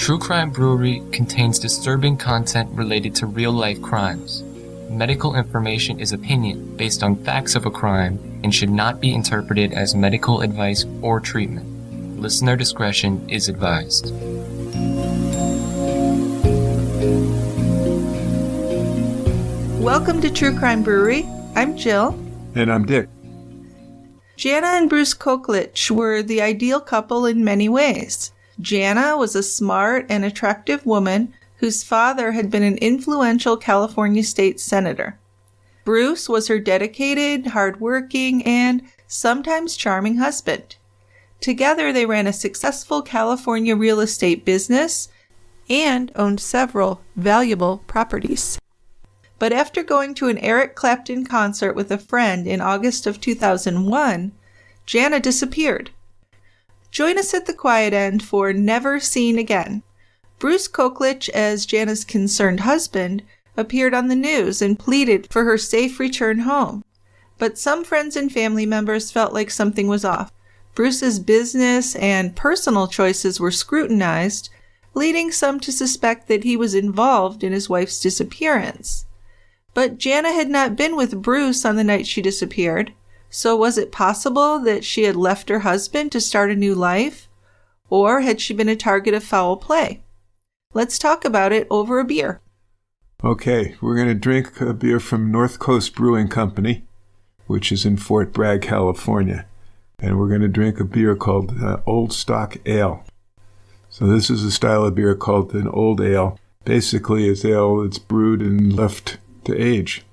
True Crime Brewery contains disturbing content related to real-life crimes. Medical information is opinion based on facts of a crime and should not be interpreted as medical advice or treatment. Listener discretion is advised. Welcome to True Crime Brewery. I'm Jill. And I'm Dick. Jana and Bruce Koklich were the ideal couple in many ways. Jana was a smart and attractive woman whose father had been an influential California state senator. Bruce was her dedicated, hardworking, and sometimes charming husband. Together, they ran a successful California real estate business and owned several valuable properties. But after going to an Eric Clapton concert with a friend in August of 2001, Jana disappeared. Join us at the quiet end for Never Seen Again. Bruce Koklich, as Jana's concerned husband, appeared on the news and pleaded for her safe return home. But some friends and family members felt like something was off. Bruce's business and personal choices were scrutinized, leading some to suspect that he was involved in his wife's disappearance. But Jana had not been with Bruce on the night she disappeared. So was it possible that she had left her husband to start a new life? Or had she been a target of foul play? Let's talk about it over a beer. Okay, we're going to drink a beer from North Coast Brewing Company, which is in Fort Bragg, California. And we're going to drink a beer called Old Stock Ale. So this is a style of beer called an old ale. Basically, it's ale that's brewed and left to age.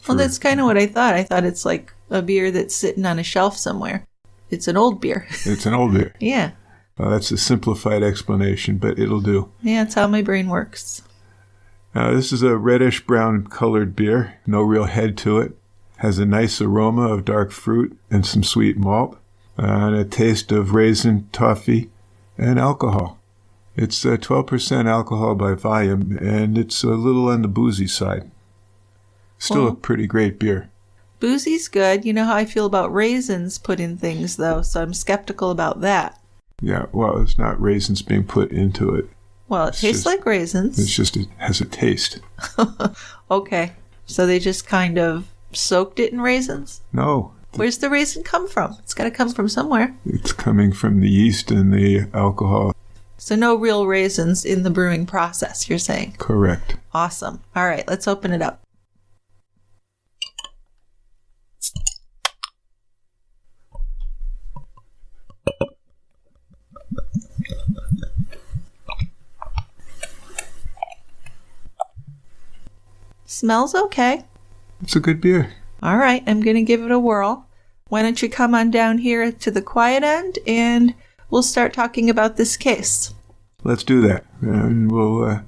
Well, that's kind of what I thought. I thought it's like a beer that's sitting on a shelf somewhere. It's an old beer. It's an old beer. Yeah. Well, that's a simplified explanation, but it'll do. Yeah, that's how my brain works. This is a reddish-brown colored beer. No real head to it. Has a nice aroma of dark fruit and some sweet malt. And a taste of raisin, toffee, and alcohol. It's 12% alcohol by volume, and it's a little on the boozy side. Still a pretty great beer. Boozy's good. You know how I feel about raisins put in things, though, so I'm skeptical about that. Yeah, well, it's not raisins being put into it. Well, it tastes like raisins. It's just, it has a taste. Okay. So they just kind of soaked it in raisins? No. Where's the raisin come from? It's got to come from somewhere. It's coming from the yeast and the alcohol. So no real raisins in the brewing process, you're saying? Correct. Awesome. All right, let's open it up. Smells okay. It's a good beer. All right, I'm going to give it a whirl. Why don't you come on down here to the quiet end and we'll start talking about this case. Let's do that. And we'll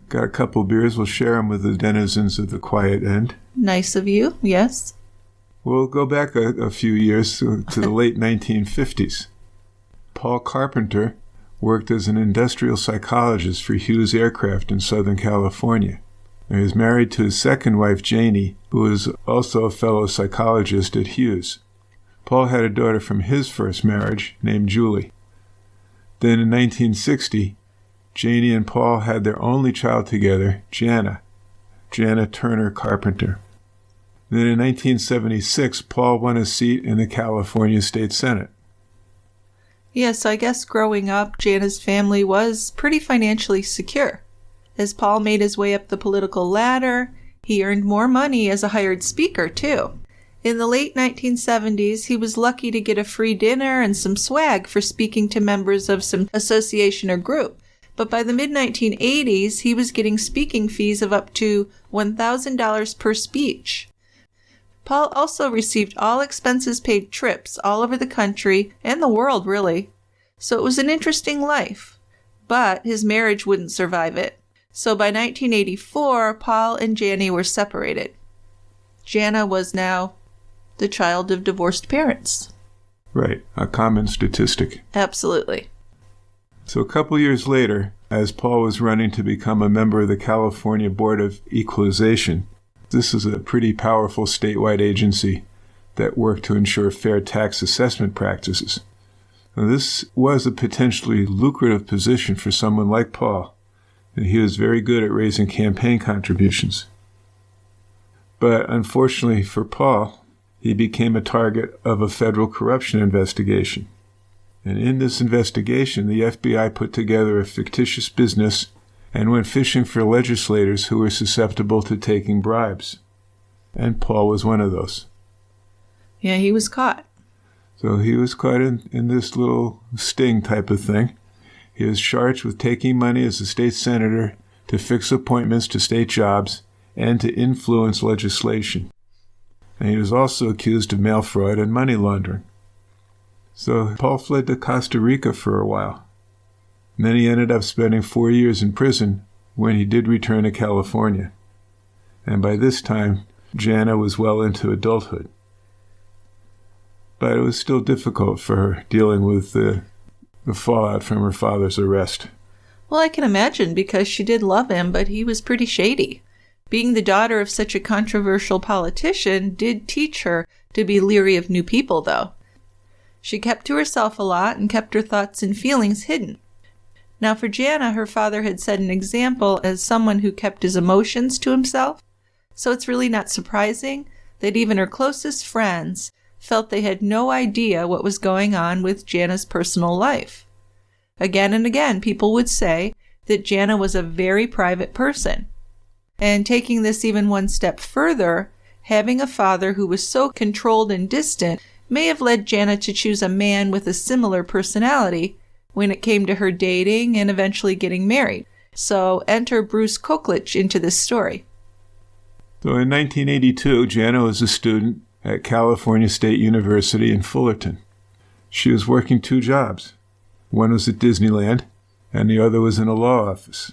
got a couple beers. We'll share them with the denizens of the quiet end. Nice of you, yes. We'll go back a few years to the late 1950s. Paul Carpenter worked as an industrial psychologist for Hughes Aircraft in Southern California. He was married to his second wife, Janie, who was also a fellow psychologist at Hughes. Paul had a daughter from his first marriage named Julie. Then in 1960, Janie and Paul had their only child together, Jana Turner Carpenter. Then in 1976, Paul won a seat in the California State Senate. Yes, I guess growing up, Jana's family was pretty financially secure. As Paul made his way up the political ladder, he earned more money as a hired speaker, too. In the late 1970s, he was lucky to get a free dinner and some swag for speaking to members of some association or group. But by the mid-1980s, he was getting speaking fees of up to $1,000 per speech. Paul also received all expenses paid trips all over the country and the world, really. So it was an interesting life. But his marriage wouldn't survive it. So by 1984, Paul and Janie were separated. Jana was now the child of divorced parents. Right, a common statistic. Absolutely. So a couple years later, as Paul was running to become a member of the California Board of Equalization, this is a pretty powerful statewide agency that worked to ensure fair tax assessment practices. Now, this was a potentially lucrative position for someone like Paul, and he was very good at raising campaign contributions. But unfortunately for Paul, he became a target of a federal corruption investigation. And in this investigation, the FBI put together a fictitious business and went fishing for legislators who were susceptible to taking bribes. And Paul was one of those. Yeah, he was caught. So he was caught in this little sting type of thing. He was charged with taking money as a state senator to fix appointments to state jobs and to influence legislation. And he was also accused of mail fraud and money laundering. So Paul fled to Costa Rica for a while. And then he ended up spending 4 years in prison when he did return to California. And by this time, Jana was well into adulthood. But it was still difficult for her dealing with the fallout from her father's arrest. Well, I can imagine, because she did love him, but he was pretty shady. Being the daughter of such a controversial politician did teach her to be leery of new people, though. She kept to herself a lot and kept her thoughts and feelings hidden. Now, for Jana, her father had set an example as someone who kept his emotions to himself, so it's really not surprising that even her closest friends felt they had no idea what was going on with Jana's personal life. Again and again, people would say that Jana was a very private person. And taking this even one step further, having a father who was so controlled and distant may have led Jana to choose a man with a similar personality when it came to her dating and eventually getting married. So enter Bruce Koklich into this story. So in 1982, Jana was a student at California State University in Fullerton. She was working 2 jobs. One was at Disneyland, and the other was in a law office.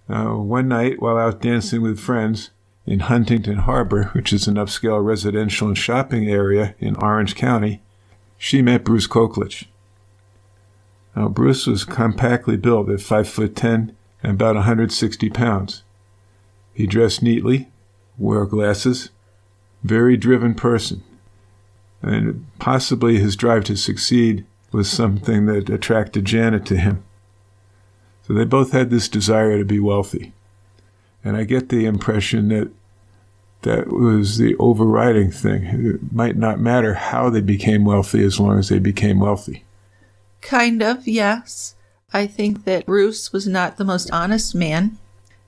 One night, while out dancing with friends in Huntington Harbor, which is an upscale residential and shopping area in Orange County, she met Bruce Koklich. Now, Bruce was compactly built at 5'10" and about 160 pounds. He dressed neatly, wore glasses, very driven person, and possibly his drive to succeed was something that attracted Jana to him. So they both had this desire to be wealthy. And I get the impression that that was the overriding thing. It might not matter how they became wealthy as long as they became wealthy. Kind of, yes. I think that Bruce was not the most honest man,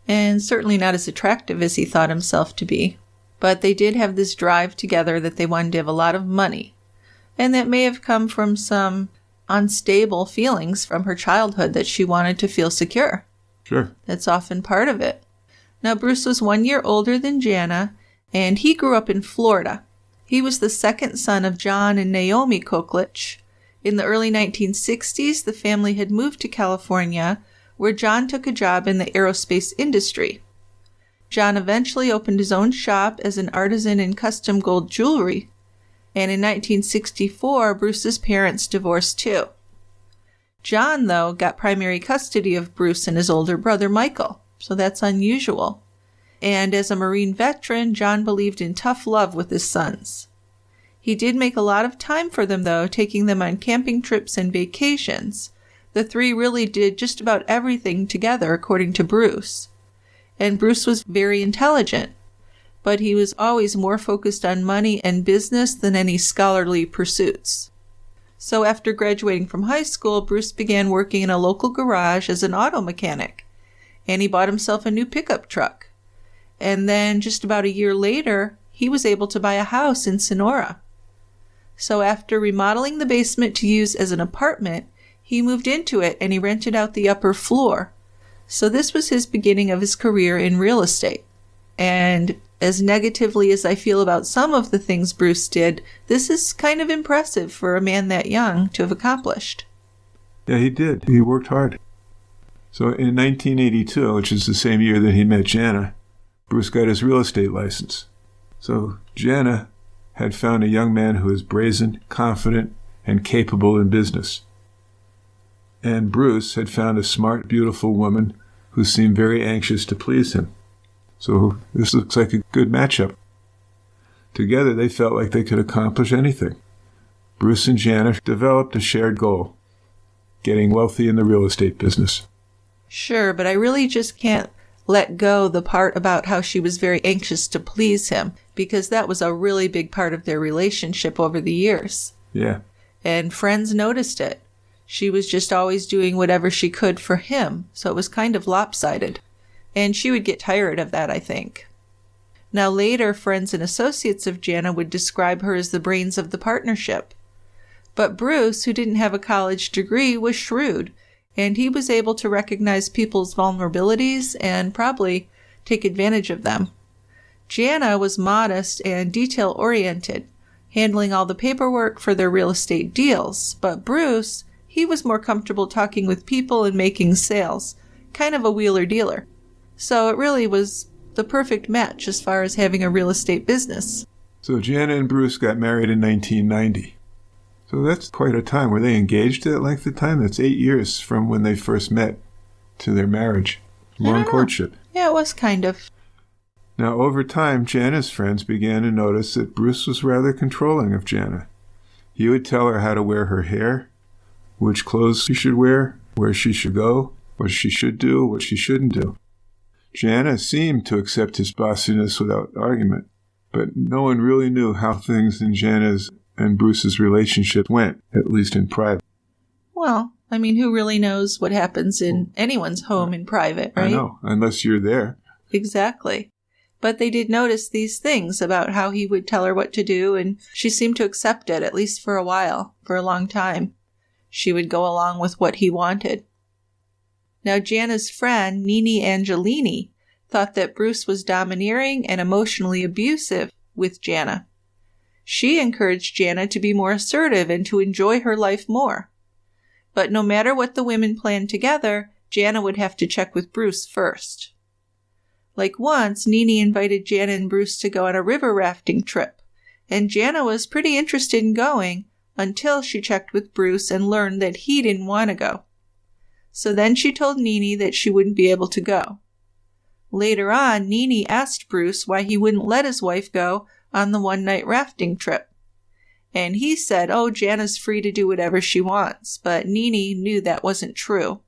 and certainly not as attractive as he thought himself to be. But they did have this drive together that they wanted to have a lot of money. And that may have come from some unstable feelings from her childhood that she wanted to feel secure. Sure. That's often part of it. Now, Bruce was 1 year older than Jana, and he grew up in Florida. He was the second son of John and Naomi Koklich. In the early 1960s, the family had moved to California, where John took a job in the aerospace industry. John eventually opened his own shop as an artisan in custom gold jewelry, and in 1964, Bruce's parents divorced too. John, though, got primary custody of Bruce and his older brother Michael, so that's unusual. And as a Marine veteran, John believed in tough love with his sons. He did make a lot of time for them, though, taking them on camping trips and vacations. The 3 really did just about everything together, according to Bruce. And Bruce was very intelligent, but he was always more focused on money and business than any scholarly pursuits. So after graduating from high school, Bruce began working in a local garage as an auto mechanic, and he bought himself a new pickup truck. And then just about a year later, he was able to buy a house in Sonora. So after remodeling the basement to use as an apartment, he moved into it and he rented out the upper floor. So this was his beginning of his career in real estate. And as negatively as I feel about some of the things Bruce did, this is kind of impressive for a man that young to have accomplished. Yeah, he did. He worked hard. So in 1982, which is the same year that he met Jana, Bruce got his real estate license. So Jana had found a young man who was brazen, confident, and capable in business. And Bruce had found a smart, beautiful woman who seemed very anxious to please him. So this looks like a good matchup. Together, they felt like they could accomplish anything. Bruce and Jana developed a shared goal, getting wealthy in the real estate business. Sure, but I really just can't let go the part about how she was very anxious to please him, because that was a really big part of their relationship over the years. Yeah. And friends noticed it. She was just always doing whatever she could for him, so it was kind of lopsided. And she would get tired of that, I think. Now later, friends and associates of Jana would describe her as the brains of the partnership. But Bruce, who didn't have a college degree, was shrewd, and he was able to recognize people's vulnerabilities and probably take advantage of them. Jana was modest and detail-oriented, handling all the paperwork for their real estate deals, but Bruce, he was more comfortable talking with people and making sales, kind of a wheeler-dealer. So it really was the perfect match as far as having a real estate business. So Jana and Bruce got married in 1990. So that's quite a time. Were they engaged at that length of time? That's 8 years from when they first met to their marriage. Long courtship. Yeah, it was kind of. Now, over time, Jana's friends began to notice that Bruce was rather controlling of Jana. He would tell her how to wear her hair, which clothes she should wear, where she should go, what she should do, what she shouldn't do. Jana seemed to accept his bossiness without argument, but no one really knew how things in Jana's and Bruce's relationship went, at least in private. Well, I mean, who really knows what happens in anyone's home in private, right? I know, unless you're there. Exactly. But they did notice these things about how he would tell her what to do, and she seemed to accept it, at least for a while, for a long time. She would go along with what he wanted. Now, Jana's friend, Nini Angelini, thought that Bruce was domineering and emotionally abusive with Jana. She encouraged Jana to be more assertive and to enjoy her life more. But no matter what the women planned together, Jana would have to check with Bruce first. Like once, Nini invited Jana and Bruce to go on a river rafting trip, and Jana was pretty interested in going until she checked with Bruce and learned that he didn't want to go. So then she told Nini that she wouldn't be able to go. Later on, Nini asked Bruce why he wouldn't let his wife go on the one-night rafting trip. And he said, oh, Jana's free to do whatever she wants, but Nini knew that wasn't true.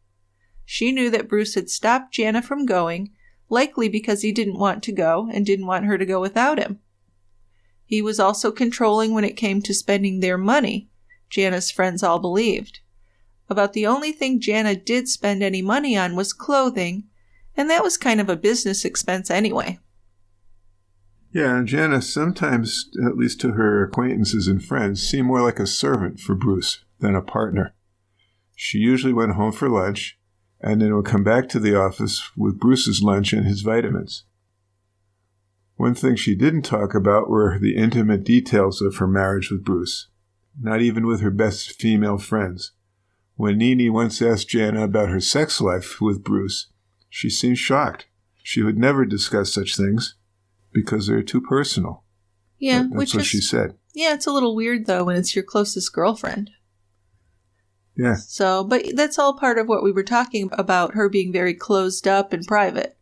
She knew that Bruce had stopped Jana from going, likely because he didn't want to go and didn't want her to go without him. He was also controlling when it came to spending their money, Jana's friends all believed. About the only thing Jana did spend any money on was clothing, and that was kind of a business expense anyway. Yeah, and Jana sometimes, at least to her acquaintances and friends, seemed more like a servant for Bruce than a partner. She usually went home for lunch, and then would come back to the office with Bruce's lunch and his vitamins. One thing she didn't talk about were the intimate details of her marriage with Bruce, not even with her best female friends. When Nini once asked Jana about her sex life with Bruce, she seemed shocked. She would never discuss such things because they're too personal. Yeah, that's what she said. Yeah, it's a little weird, though, when it's your closest girlfriend. Yeah. So, but that's all part of what we were talking about, her being very closed up and private.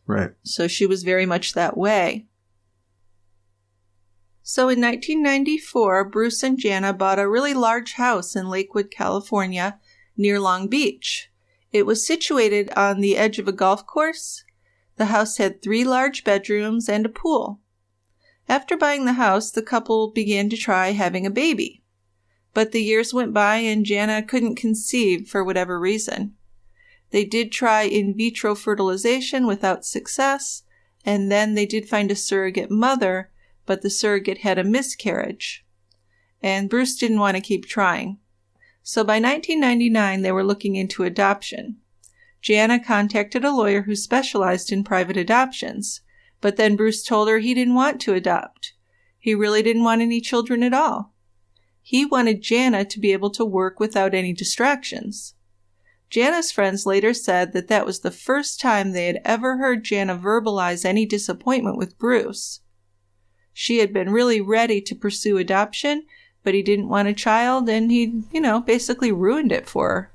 Right. So she was very much that way. So in 1994, Bruce and Jana bought a really large house in Lakewood, California, near Long Beach. It was situated on the edge of a golf course. The house had 3 large bedrooms and a pool. After buying the house, the couple began to try having a baby. But the years went by and Jana couldn't conceive for whatever reason. They did try in vitro fertilization without success, and then they did find a surrogate mother, but the surrogate had a miscarriage. And Bruce didn't want to keep trying. So by 1999, they were looking into adoption. Jana contacted a lawyer who specialized in private adoptions, but then Bruce told her he didn't want to adopt. He really didn't want any children at all. He wanted Jana to be able to work without any distractions. Jana's friends later said that that was the first time they had ever heard Jana verbalize any disappointment with Bruce. She had been really ready to pursue adoption, but he didn't want a child, and he, basically ruined it for her.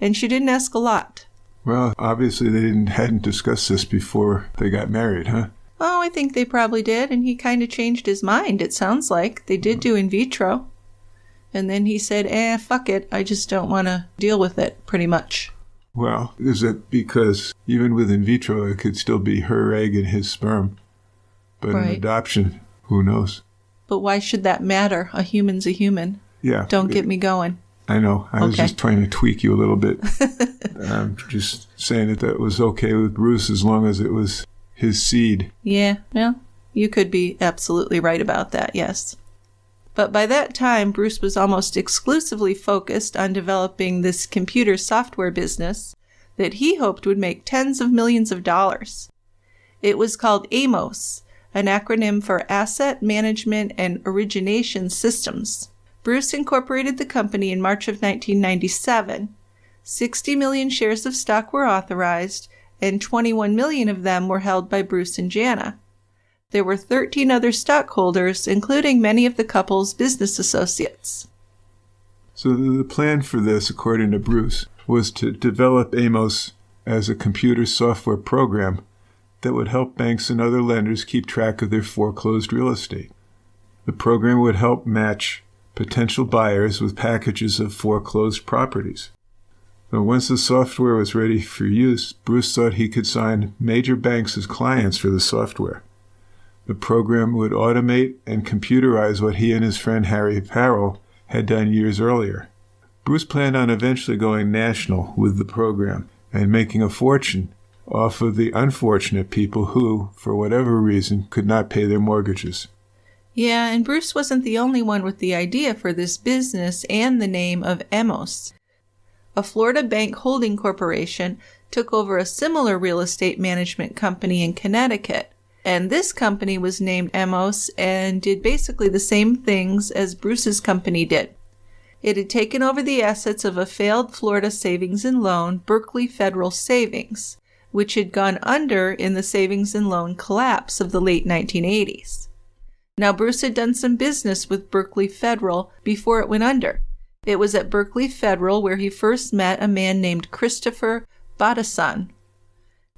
And she didn't ask a lot. Well, obviously they hadn't discussed this before they got married, huh? Oh, I think they probably did, and he kind of changed his mind, it sounds like. They did do in vitro. And then he said, fuck it, I just don't want to deal with it, pretty much. Well, is it because even with in vitro, it could still be her egg and his sperm? But Right. in adoption, who knows? But why should that matter? A human's a human. Yeah. Don't get me going. I know. I was Okay. just trying to tweak you a little bit. I'm just saying that was okay with Bruce as long as it was his seed. Yeah, well, you could be absolutely right about that, yes. But by that time, Bruce was almost exclusively focused on developing this computer software business that he hoped would make tens of millions of dollars. It was called AMOS, an acronym for Asset Management and Origination Systems. Bruce incorporated the company in March of 1997. 60 million shares of stock were authorized, and 21 million of them were held by Bruce and Jana. There were 13 other stockholders, including many of the couple's business associates. So the plan for this, according to Bruce, was to develop AMOS as a computer software program that would help banks and other lenders keep track of their foreclosed real estate. The program would help match potential buyers with packages of foreclosed properties. So once the software was ready for use, Bruce thought he could sign major banks as clients for the software. The program would automate and computerize what he and his friend Harry Farrell had done years earlier. Bruce planned on eventually going national with the program and making a fortune off of the unfortunate people who, for whatever reason, could not pay their mortgages. Yeah, and Bruce wasn't the only one with the idea for this business and the name of AMOS. A Florida bank holding corporation took over a similar real estate management company in Connecticut, and this company was named AMOS and did basically the same things as Bruce's company did. It had taken over the assets of a failed Florida savings and loan, Berkeley Federal Savings, which had gone under in the savings and loan collapse of the late 1980s. Now, Bruce had done some business with Berkeley Federal before it went under. It was at Berkeley Federal where he first met a man named Christopher Bodison.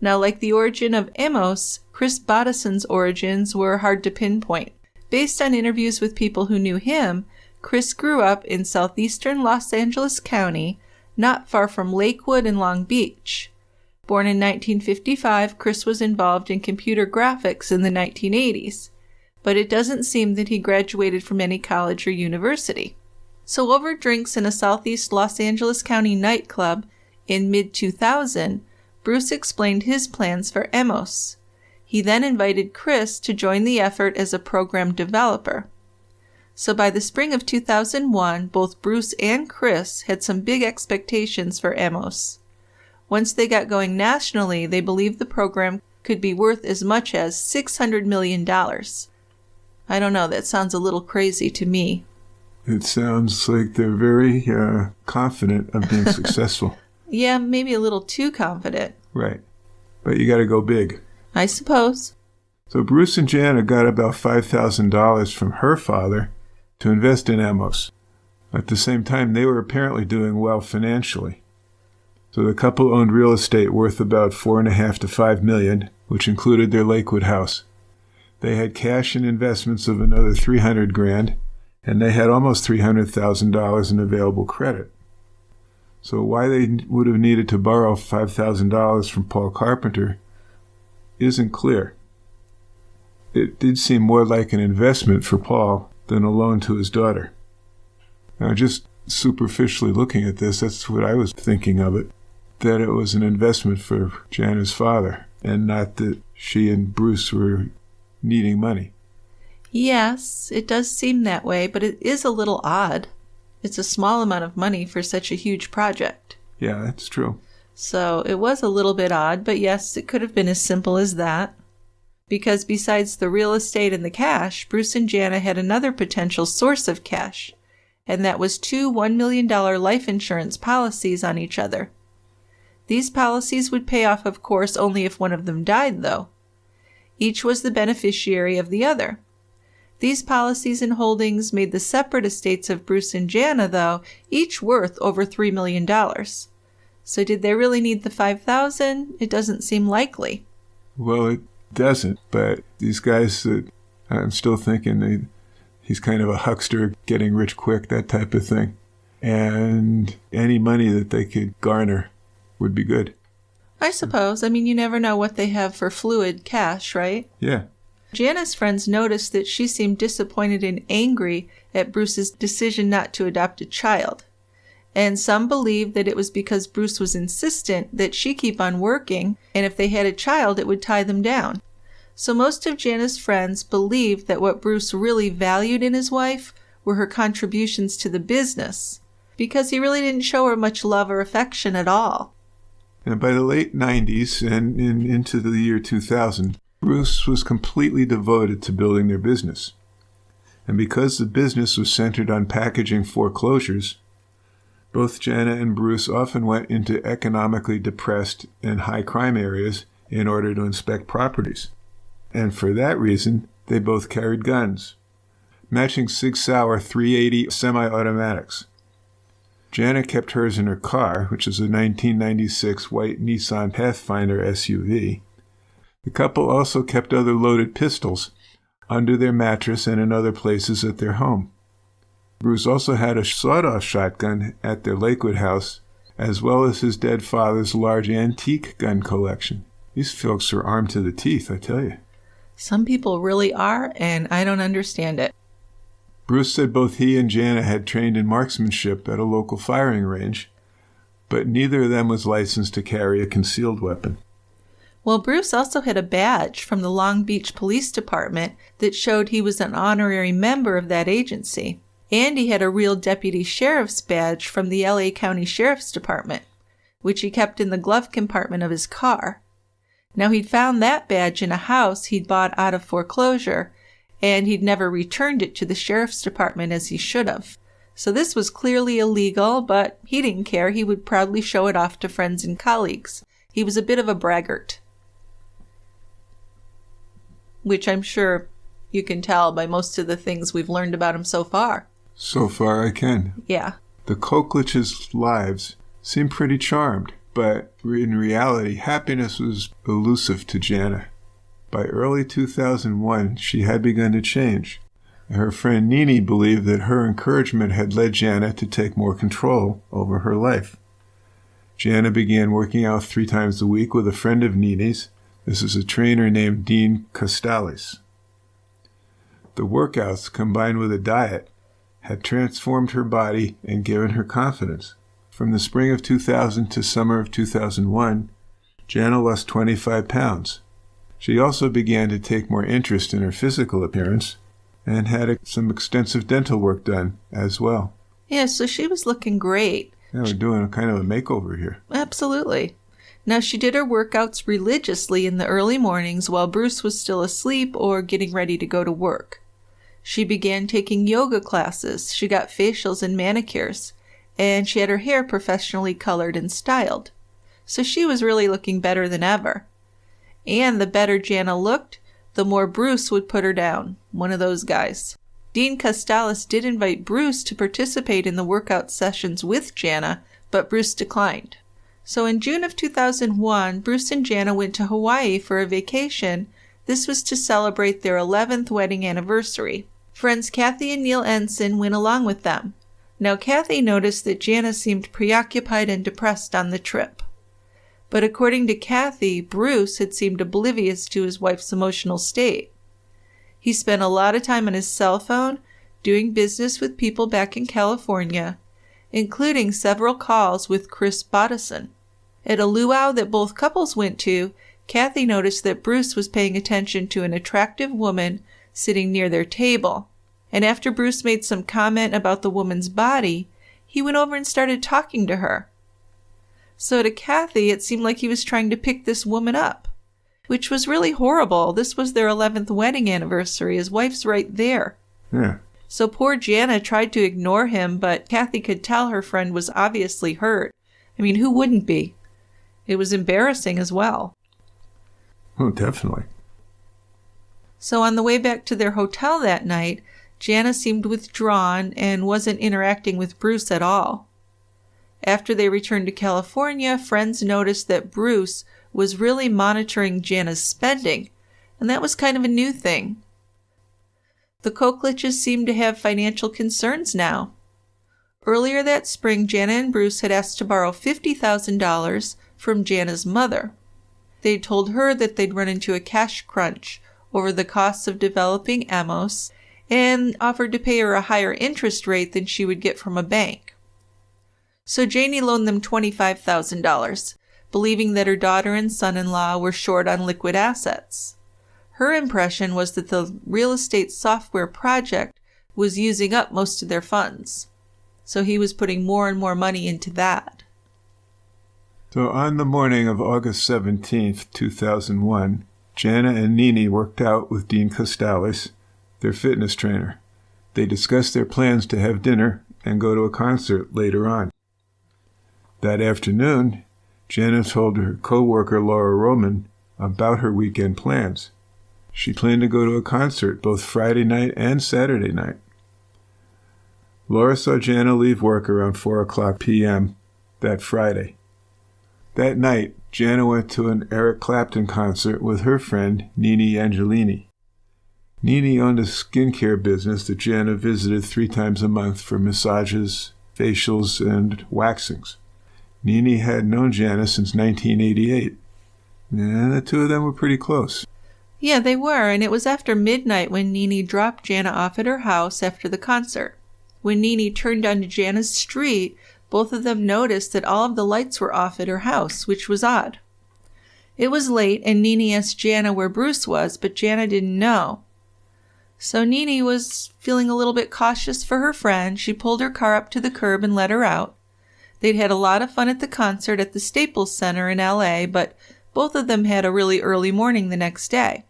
Now, like the origin of AMOS, Chris Bodison's origins were hard to pinpoint. Based on interviews with people who knew him, Chris grew up in southeastern Los Angeles County, not far from Lakewood and Long Beach. Born in 1955, Chris was involved in computer graphics in the 1980s, but it doesn't seem that he graduated from any college or university. So over drinks in a southeast Los Angeles County nightclub in mid-2000, Bruce explained his plans for AMOS. He then invited Chris to join the effort as a program developer. So by the spring of 2001, both Bruce and Chris had some big expectations for AMOS. Once they got going nationally, they believed the program could be worth as much as $600 million. I don't know, that sounds a little crazy to me. It sounds like they're very confident of being successful. Yeah, maybe a little too confident. Right. But you got to go big. I suppose. So Bruce and Jana got about $5,000 from her father to invest in AMOS. At the same time, they were apparently doing well financially. So the couple owned real estate worth about $4.5 to $5 million, which included their Lakewood house. They had cash and investments of another $300,000, and they had almost $300,000 in available credit. So why they would have needed to borrow $5,000 from Paul Carpenter isn't clear. It did seem more like an investment for Paul than a loan to his daughter. Now, just superficially looking at this, that's what I was thinking of it, that it was an investment for Jana's father, and not that she and Bruce were needing money. Yes, it does seem that way, but it is a little odd. It's a small amount of money for such a huge project. Yeah, that's true. So it was a little bit odd, but yes, it could have been as simple as that. Because besides the real estate and the cash, Bruce and Jana had another potential source of cash, and that was 2 $1 million life insurance policies on each other. These policies would pay off, of course, only if one of them died, though. Each was the beneficiary of the other. These policies and holdings made the separate estates of Bruce and Jana, though, each worth over $3 million. So did they really need the $5,000? It doesn't seem likely. Well, it doesn't, but these guys that I'm still thinking He's kind of a huckster, getting rich quick, that type of thing. And any money that they could garner would be good. I suppose. I mean, you never know what they have for fluid cash, right? Yeah. Jana's friends noticed that she seemed disappointed and angry at Bruce's decision not to adopt a child. And some believed that it was because Bruce was insistent that she keep on working, and if they had a child, it would tie them down. So most of Jana's friends believed that what Bruce really valued in his wife were her contributions to the business, because he really didn't show her much love or affection at all. And by the late 90s and into the year 2000, Bruce was completely devoted to building their business. And because the business was centered on packaging foreclosures, both Jana and Bruce often went into economically depressed and high crime areas in order to inspect properties. And for that reason, they both carried guns, matching Sig Sauer 380 semi-automatics. Jana kept hers in her car, which is a 1996 white Nissan Pathfinder SUV. The couple also kept other loaded pistols under their mattress and in other places at their home. Bruce also had a sawed-off shotgun at their Lakewood house, as well as his dead father's large antique gun collection. These folks are armed to the teeth, I tell you. Some people really are, and I don't understand it. Bruce said both he and Jana had trained in marksmanship at a local firing range, but neither of them was licensed to carry a concealed weapon. Well, Bruce also had a badge from the Long Beach Police Department that showed he was an honorary member of that agency. And he had a real deputy sheriff's badge from the LA County Sheriff's Department, which he kept in the glove compartment of his car. Now, he'd found that badge in a house he'd bought out of foreclosure, and he'd never returned it to the sheriff's department as he should have. So this was clearly illegal, but he didn't care. He would proudly show it off to friends and colleagues. He was a bit of a braggart, which I'm sure you can tell by most of the things we've learned about him so far. So far I can. Yeah. The Koklich's lives seemed pretty charmed, but in reality, happiness was elusive to Jana. By early 2001, she had begun to change. Her friend Nini believed that her encouragement had led Jana to take more control over her life. Jana began working out 3 times a week with a friend of Nini's. This is a trainer named Dean Costalis. The workouts, combined with a diet, had transformed her body and given her confidence. From the spring of 2000 to summer of 2001, Jana lost 25 pounds. She also began to take more interest in her physical appearance and had some extensive dental work done as well. Yeah, so she was looking great. Yeah, we're doing kind of a makeover here. Absolutely. Now, she did her workouts religiously in the early mornings while Bruce was still asleep or getting ready to go to work. She began taking yoga classes, she got facials and manicures, and she had her hair professionally colored and styled. So she was really looking better than ever. And the better Jana looked, the more Bruce would put her down, one of those guys. Dean Costalis did invite Bruce to participate in the workout sessions with Jana, but Bruce declined. So in June of 2001, Bruce and Jana went to Hawaii for a vacation. This was to celebrate their 11th wedding anniversary. Friends Kathy and Neil Ensign went along with them. Now, Kathy noticed that Jana seemed preoccupied and depressed on the trip. But according to Kathy, Bruce had seemed oblivious to his wife's emotional state. He spent a lot of time on his cell phone, doing business with people back in California, including several calls with Chris Bodison. At a luau that both couples went to, Kathy noticed that Bruce was paying attention to an attractive woman sitting near their table. And after Bruce made some comment about the woman's body, he went over and started talking to her. So to Kathy, it seemed like he was trying to pick this woman up, which was really horrible. This was their 11th wedding anniversary. His wife's right there. Yeah. So poor Jana tried to ignore him, but Kathy could tell her friend was obviously hurt. I mean, who wouldn't be? It was embarrassing as well. Oh, definitely. So on the way back to their hotel that night, Jana seemed withdrawn and wasn't interacting with Bruce at all. After they returned to California, friends noticed that Bruce was really monitoring Jana's spending, and that was kind of a new thing. The Kokliches seemed to have financial concerns now. Earlier that spring, Jana and Bruce had asked to borrow $50,000 from Jana's mother. They'd told her that they'd run into a cash crunch over the costs of developing Amos and offered to pay her a higher interest rate than she would get from a bank. So Janie loaned them $25,000, believing that her daughter and son-in-law were short on liquid assets. Her impression was that the real estate software project was using up most of their funds, so he was putting more and more money into that. So on the morning of August 17th, 2001, Jana and Nini worked out with Dean Costales, their fitness trainer. They discussed their plans to have dinner and go to a concert later on. That afternoon, Jana told her co-worker Laura Roman about her weekend plans. She planned to go to a concert both Friday night and Saturday night. Laura saw Jana leave work around 4:00 p.m. that Friday. That night, Jana went to an Eric Clapton concert with her friend Nini Angelini. Nini owned a skincare business that Jana visited 3 times a month for massages, facials, and waxings. Nini had known Jana since 1988, and the two of them were pretty close. Yeah, they were, and it was after midnight when Nini dropped Jana off at her house after the concert. When Nini turned onto Jana's street, both of them noticed that all of the lights were off at her house, which was odd. It was late, and Nini asked Jana where Bruce was, but Jana didn't know. So Nini was feeling a little bit cautious for her friend. She pulled her car up to the curb and let her out. They'd had a lot of fun at the concert at the Staples Center in L.A., but both of them had a really early morning the next day.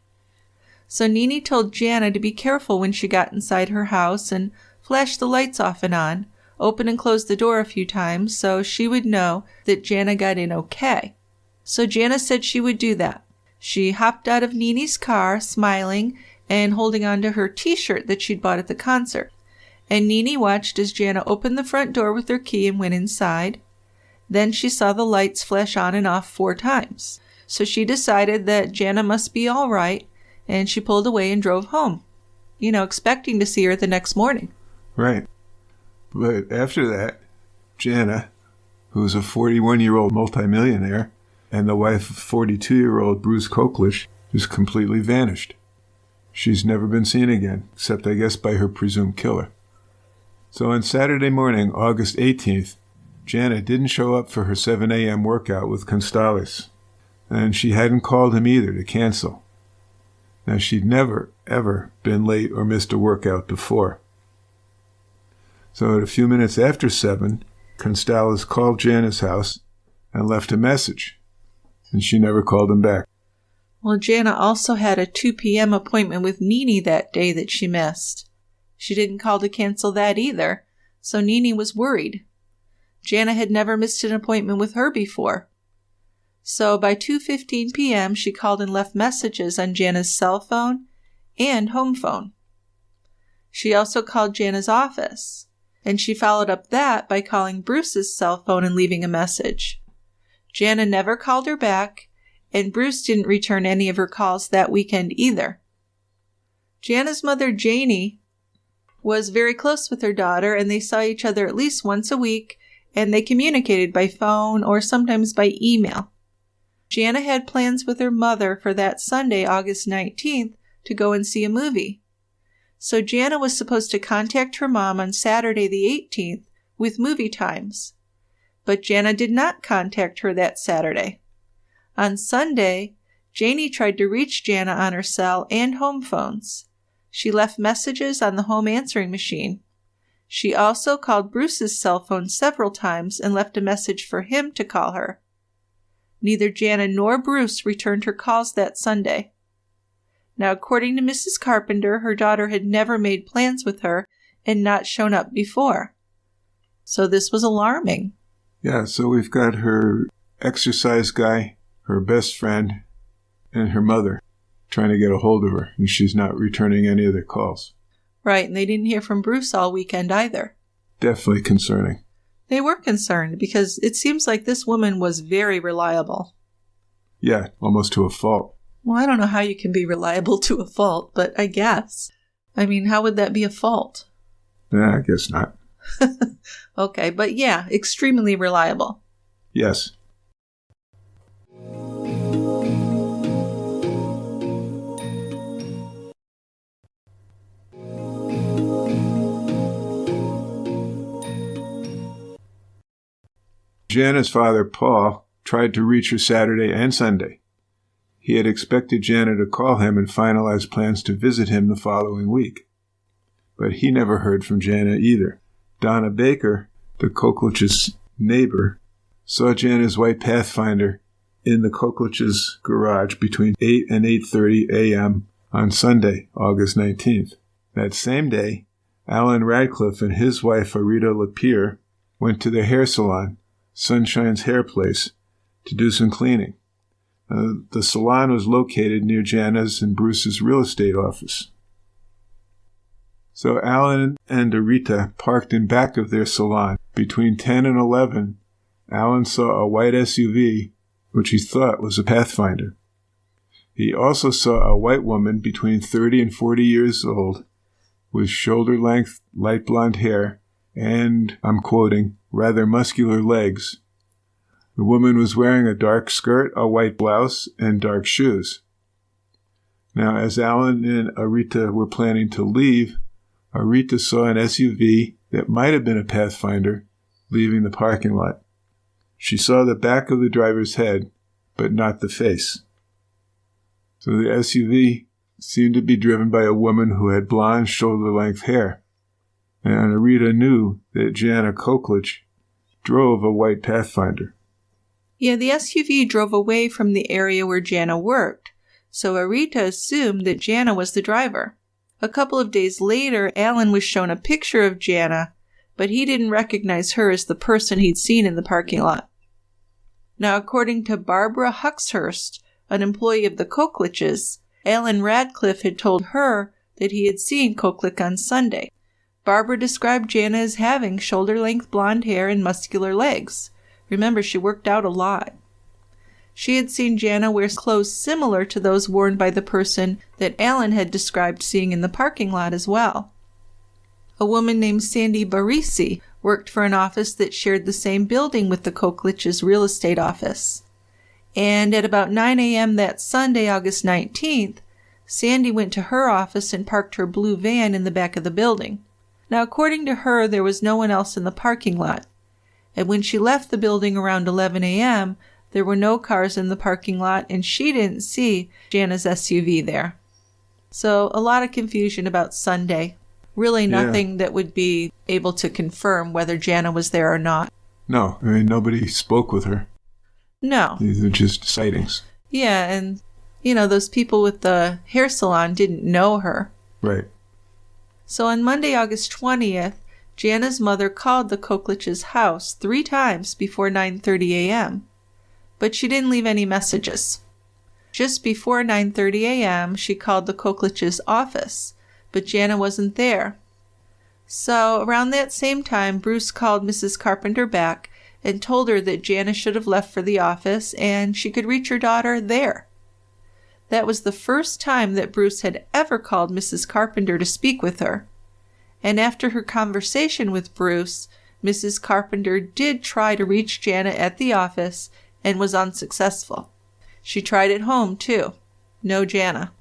So Nini told Jana to be careful when she got inside her house and flashed the lights off and on, open and close the door a few times so she would know that Jana got in okay. So Jana said she would do that. She hopped out of Nini's car, smiling and holding on to her t-shirt that she'd bought at the concert. And Nini watched as Jana opened the front door with her key and went inside. Then she saw the lights flash on and off 4 times. So she decided that Jana must be all right, and she pulled away and drove home, expecting to see her the next morning. Right. But after that, Jana, who's a 41-year-old multimillionaire and the wife of 42-year-old Bruce Koklich, just completely vanished. She's never been seen again, except I guess by her presumed killer. So on Saturday morning, August 18th, Jana didn't show up for her 7 a.m. workout with Constales, and she hadn't called him either to cancel. Now, she'd never, ever been late or missed a workout before. So at a few minutes after 7, Constales called Jana's house and left a message, and she never called him back. Well, Jana also had a 2 p.m. appointment with Nini that day that she missed. She didn't call to cancel that either, so Nini was worried. Jana had never missed an appointment with her before. So by 2:15 p.m., she called and left messages on Jana's cell phone and home phone. She also called Jana's office, and she followed up that by calling Bruce's cell phone and leaving a message. Jana never called her back, and Bruce didn't return any of her calls that weekend either. Jana's mother, Janie, was very close with her daughter, and they saw each other at least once a week, and they communicated by phone or sometimes by email. Jana had plans with her mother for that Sunday, August 19th, to go and see a movie. So Jana was supposed to contact her mom on Saturday the 18th with movie times. But Jana did not contact her that Saturday. On Sunday, Janie tried to reach Jana on her cell and home phones. She left messages on the home answering machine. She also called Bruce's cell phone several times and left a message for him to call her. Neither Jana nor Bruce returned her calls that Sunday. Now, according to Mrs. Carpenter, her daughter had never made plans with her and not shown up before. So this was alarming. Yeah, so we've got her exercise guy, her best friend, and her mother trying to get a hold of her, and she's not returning any of their calls. Right, and they didn't hear from Bruce all weekend either. Definitely concerning. They were concerned because it seems like this woman was very reliable. Yeah, almost to a fault. Well, I don't know how you can be reliable to a fault, but I guess. I mean, how would that be a fault? I guess not. Okay, but yeah, extremely reliable. Yes. Jana's father, Paul, tried to reach her Saturday and Sunday. He had expected Jana to call him and finalize plans to visit him the following week. But he never heard from Jana either. Donna Baker, the Koklich's neighbor, saw Jana's white Pathfinder in the Koklich's garage between 8 and 8:30 a.m. on Sunday, August 19th. That same day, Alan Radcliffe and his wife, Arita Lapierre, went to their hair salon, Sunshine's Hair Place, to do some cleaning. The salon was located near Jana's and Bruce's real estate office. So Alan and Arita parked in back of their salon. Between 10 and 11, Alan saw a white SUV, which he thought was a Pathfinder. He also saw a white woman between 30 and 40 years old, with shoulder-length, light blonde hair, and, I'm quoting, rather muscular legs. The woman was wearing a dark skirt, a white blouse, and dark shoes. Now, as Alan and Arita were planning to leave, Arita saw an SUV that might have been a Pathfinder leaving the parking lot. She saw the back of the driver's head, but not the face. So the SUV seemed to be driven by a woman who had blonde, shoulder-length hair. And Arita knew that Jana Koklich drove a white Pathfinder. Yeah, the SUV drove away from the area where Jana worked, so Arita assumed that Jana was the driver. A couple of days later, Alan was shown a picture of Jana, but he didn't recognize her as the person he'd seen in the parking lot. Now, according to Barbara Huxhurst, an employee of the Kokliches, Alan Radcliffe had told her that he had seen Koklich on Sunday. Barbara described Jana as having shoulder-length blonde hair and muscular legs. Remember, she worked out a lot. She had seen Jana wear clothes similar to those worn by the person that Alan had described seeing in the parking lot as well. A woman named Sandy Barisi worked for an office that shared the same building with the Koklich's real estate office. And at about 9 a.m. that Sunday, August 19th, Sandy went to her office and parked her blue van in the back of the building. Now, according to her, there was no one else in the parking lot. And when she left the building around 11 a.m., there were no cars in the parking lot, and she didn't see Jana's SUV there. So a lot of confusion about Sunday. Really nothing that would be able to confirm whether Jana was there or not. No, I mean, nobody spoke with her. No. These are just sightings. Yeah, and, those people with the hair salon didn't know her. Right. So on Monday, August 20th, Jana's mother called the Koklich's house 3 times before 9:30 a.m., but she didn't leave any messages. Just before 9:30 a.m., she called the Koklich's office, but Jana wasn't there. So around that same time, Bruce called Mrs. Carpenter back and told her that Jana should have left for the office and she could reach her daughter there. That was the first time that Bruce had ever called Mrs. Carpenter to speak with her. And after her conversation with Bruce, Mrs. Carpenter did try to reach Jana at the office and was unsuccessful. She tried at home, too. No Jana.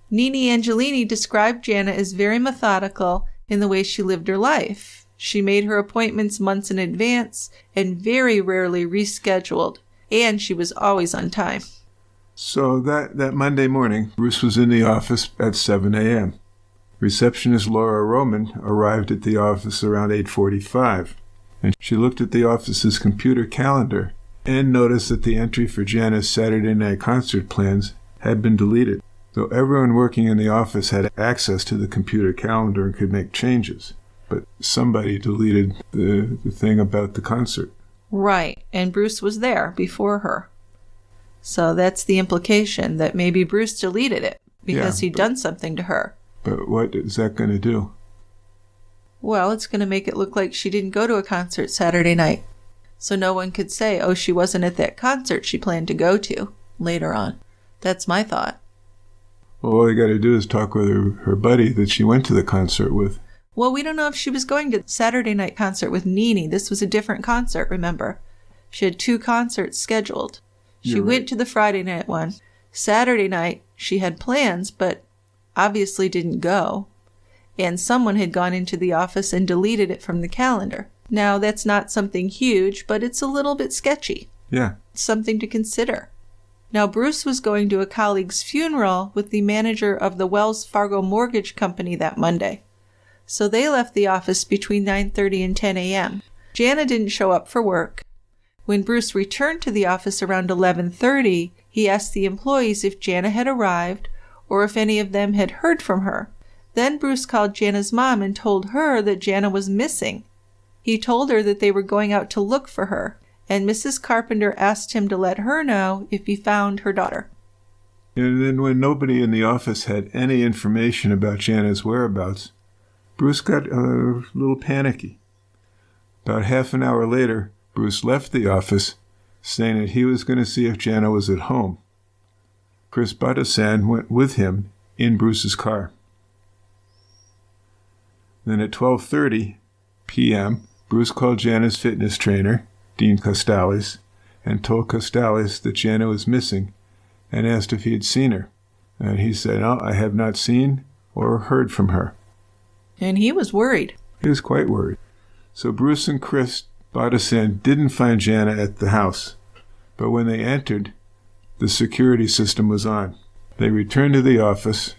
Nini Angelini described Jana as very methodical in the way she lived her life. She made her appointments months in advance and very rarely rescheduled, and she was always on time. So that Monday morning, Bruce was in the office at 7 a.m. Receptionist Laura Roman arrived at the office around 8:45, and she looked at the office's computer calendar and noticed that the entry for Jana's Saturday night concert plans had been deleted. So everyone working in the office had access to the computer calendar and could make changes, but somebody deleted the thing about the concert. Right, and Bruce was there before her. So that's the implication, that maybe Bruce deleted it because he'd done something to her. But what is that going to do? Well, it's going to make it look like she didn't go to a concert Saturday night. So no one could say, oh, she wasn't at that concert she planned to go to later on. That's my thought. Well, all you got to do is talk with her buddy that she went to the concert with. Well, we don't know if she was going to the Saturday night concert with Nene. This was a different concert, remember? She had 2 concerts scheduled. She went to the Friday night one. Saturday night, she had plans, but obviously didn't go. And someone had gone into the office and deleted it from the calendar. Now, that's not something huge, but it's a little bit sketchy. Yeah. It's something to consider. Now, Bruce was going to a colleague's funeral with the manager of the Wells Fargo Mortgage Company that Monday. So they left the office between 9:30 and 10 a.m. Jana didn't show up for work. When Bruce returned to the office around 11:30, he asked the employees if Jana had arrived or if any of them had heard from her. Then Bruce called Jana's mom and told her that Jana was missing. He told her that they were going out to look for her, and Mrs. Carpenter asked him to let her know if he found her daughter. And then when nobody in the office had any information about Jana's whereabouts, Bruce got a little panicky. About half an hour later, Bruce left the office, saying that he was going to see if Jana was at home. Chris Badasan went with him in Bruce's car. Then at 12:30 p.m., Bruce called Jana's fitness trainer, Dean Costales, and told Costales that Jana was missing and asked if he had seen her. And he said, "No, I have not seen or heard from her." And he was worried. He was quite worried. So Bruce and Chris Badasan didn't find Jana at the house, but when they entered, the security system was on. They returned to the office,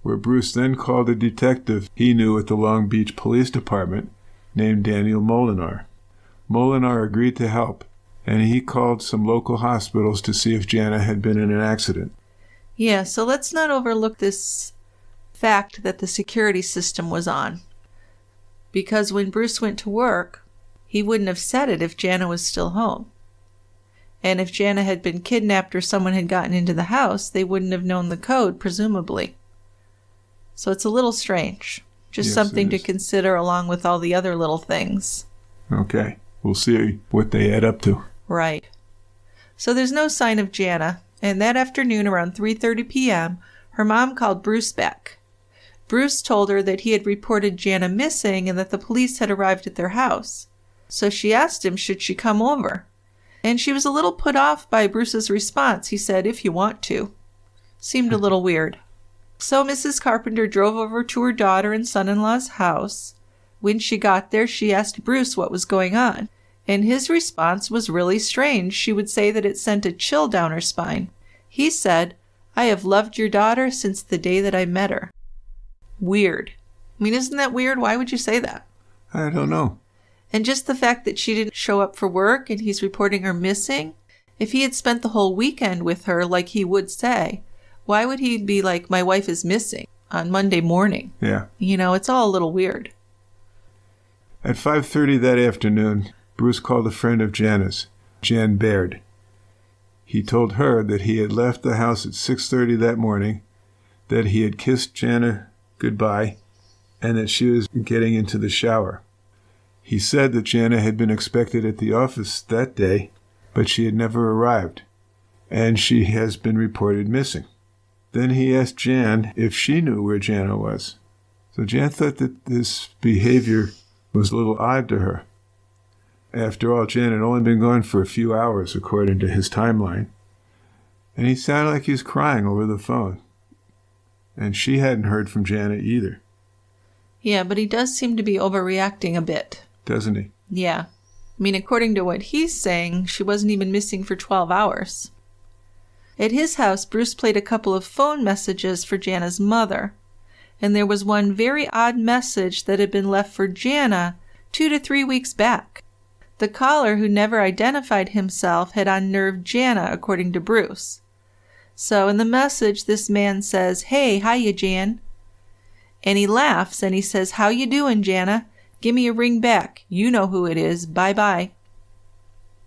where Bruce then called a detective he knew at the Long Beach Police Department named Daniel Molinar. Molinar agreed to help, and he called some local hospitals to see if Jana had been in an accident. Yeah, so let's not overlook this fact that the security system was on. Because when Bruce went to work, he wouldn't have said it if Jana was still home. And if Jana had been kidnapped or someone had gotten into the house, they wouldn't have known the code, presumably. So it's a little strange. Just something to consider along with all the other little things. Okay. We'll see what they add up to. Right. So there's no sign of Jana, and that afternoon around 3:30 p.m., her mom called Bruce back. Bruce told her that he had reported Jana missing and that the police had arrived at their house. So she asked him should she come over. And she was a little put off by Bruce's response. He said, "If you want to." Seemed a little weird. So Mrs. Carpenter drove over to her daughter and son-in-law's house. When she got there, she asked Bruce what was going on. And his response was really strange. She would say that it sent a chill down her spine. He said, "I have loved your daughter since the day that I met her." Weird. I mean, isn't that weird? Why would you say that? I don't know. And just the fact that she didn't show up for work and he's reporting her missing, if he had spent the whole weekend with her like he would say, why would he be like, "My wife is missing" on Monday morning? Yeah. You know, it's all a little weird. At 5:30 that afternoon, Bruce called a friend of Jana's, Jan Baird. He told her that he had left the house at 6:30 that morning, that he had kissed Jana goodbye, and that she was getting into the shower. He said that Jana had been expected at the office that day, but she had never arrived, and she has been reported missing. Then he asked Jan if she knew where Jana was. So Jan thought that this behavior was a little odd to her. After all, Jan had only been gone for a few hours, according to his timeline. And he sounded like he was crying over the phone. And she hadn't heard from Jana either. Yeah, but he does seem to be overreacting a bit. Doesn't he? Yeah. I mean, according to what he's saying, she wasn't even missing for 12 hours. At his house, Bruce played a couple of phone messages for Jana's mother. And there was one very odd message that had been left for Jana 2 to 3 weeks back. The caller, who never identified himself, had unnerved Jana, according to Bruce. So in the message, this man says, "Hey, hiya, Jan." And he laughs and he says, "How you doing, Jana? Give me a ring back. You know who it is. Bye-bye."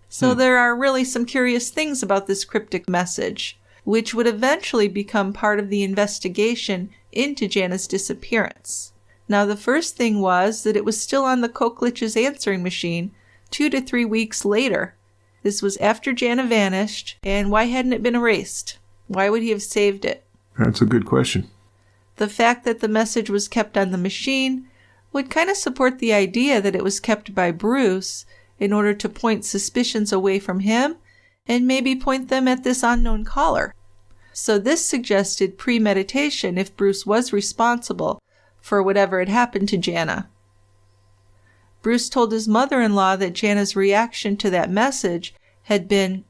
So there are really some curious things about this cryptic message, which would eventually become part of the investigation into Jana's disappearance. Now, the first thing was that it was still on the Koklich's answering machine 2 to 3 weeks later. This was after Jana vanished, and why hadn't it been erased? Why would he have saved it? That's a good question. The fact that the message was kept on the machine would kind of support the idea that it was kept by Bruce in order to point suspicions away from him and maybe point them at this unknown caller. So this suggested premeditation if Bruce was responsible for whatever had happened to Jana. Bruce told his mother-in-law that Jana's reaction to that message had been,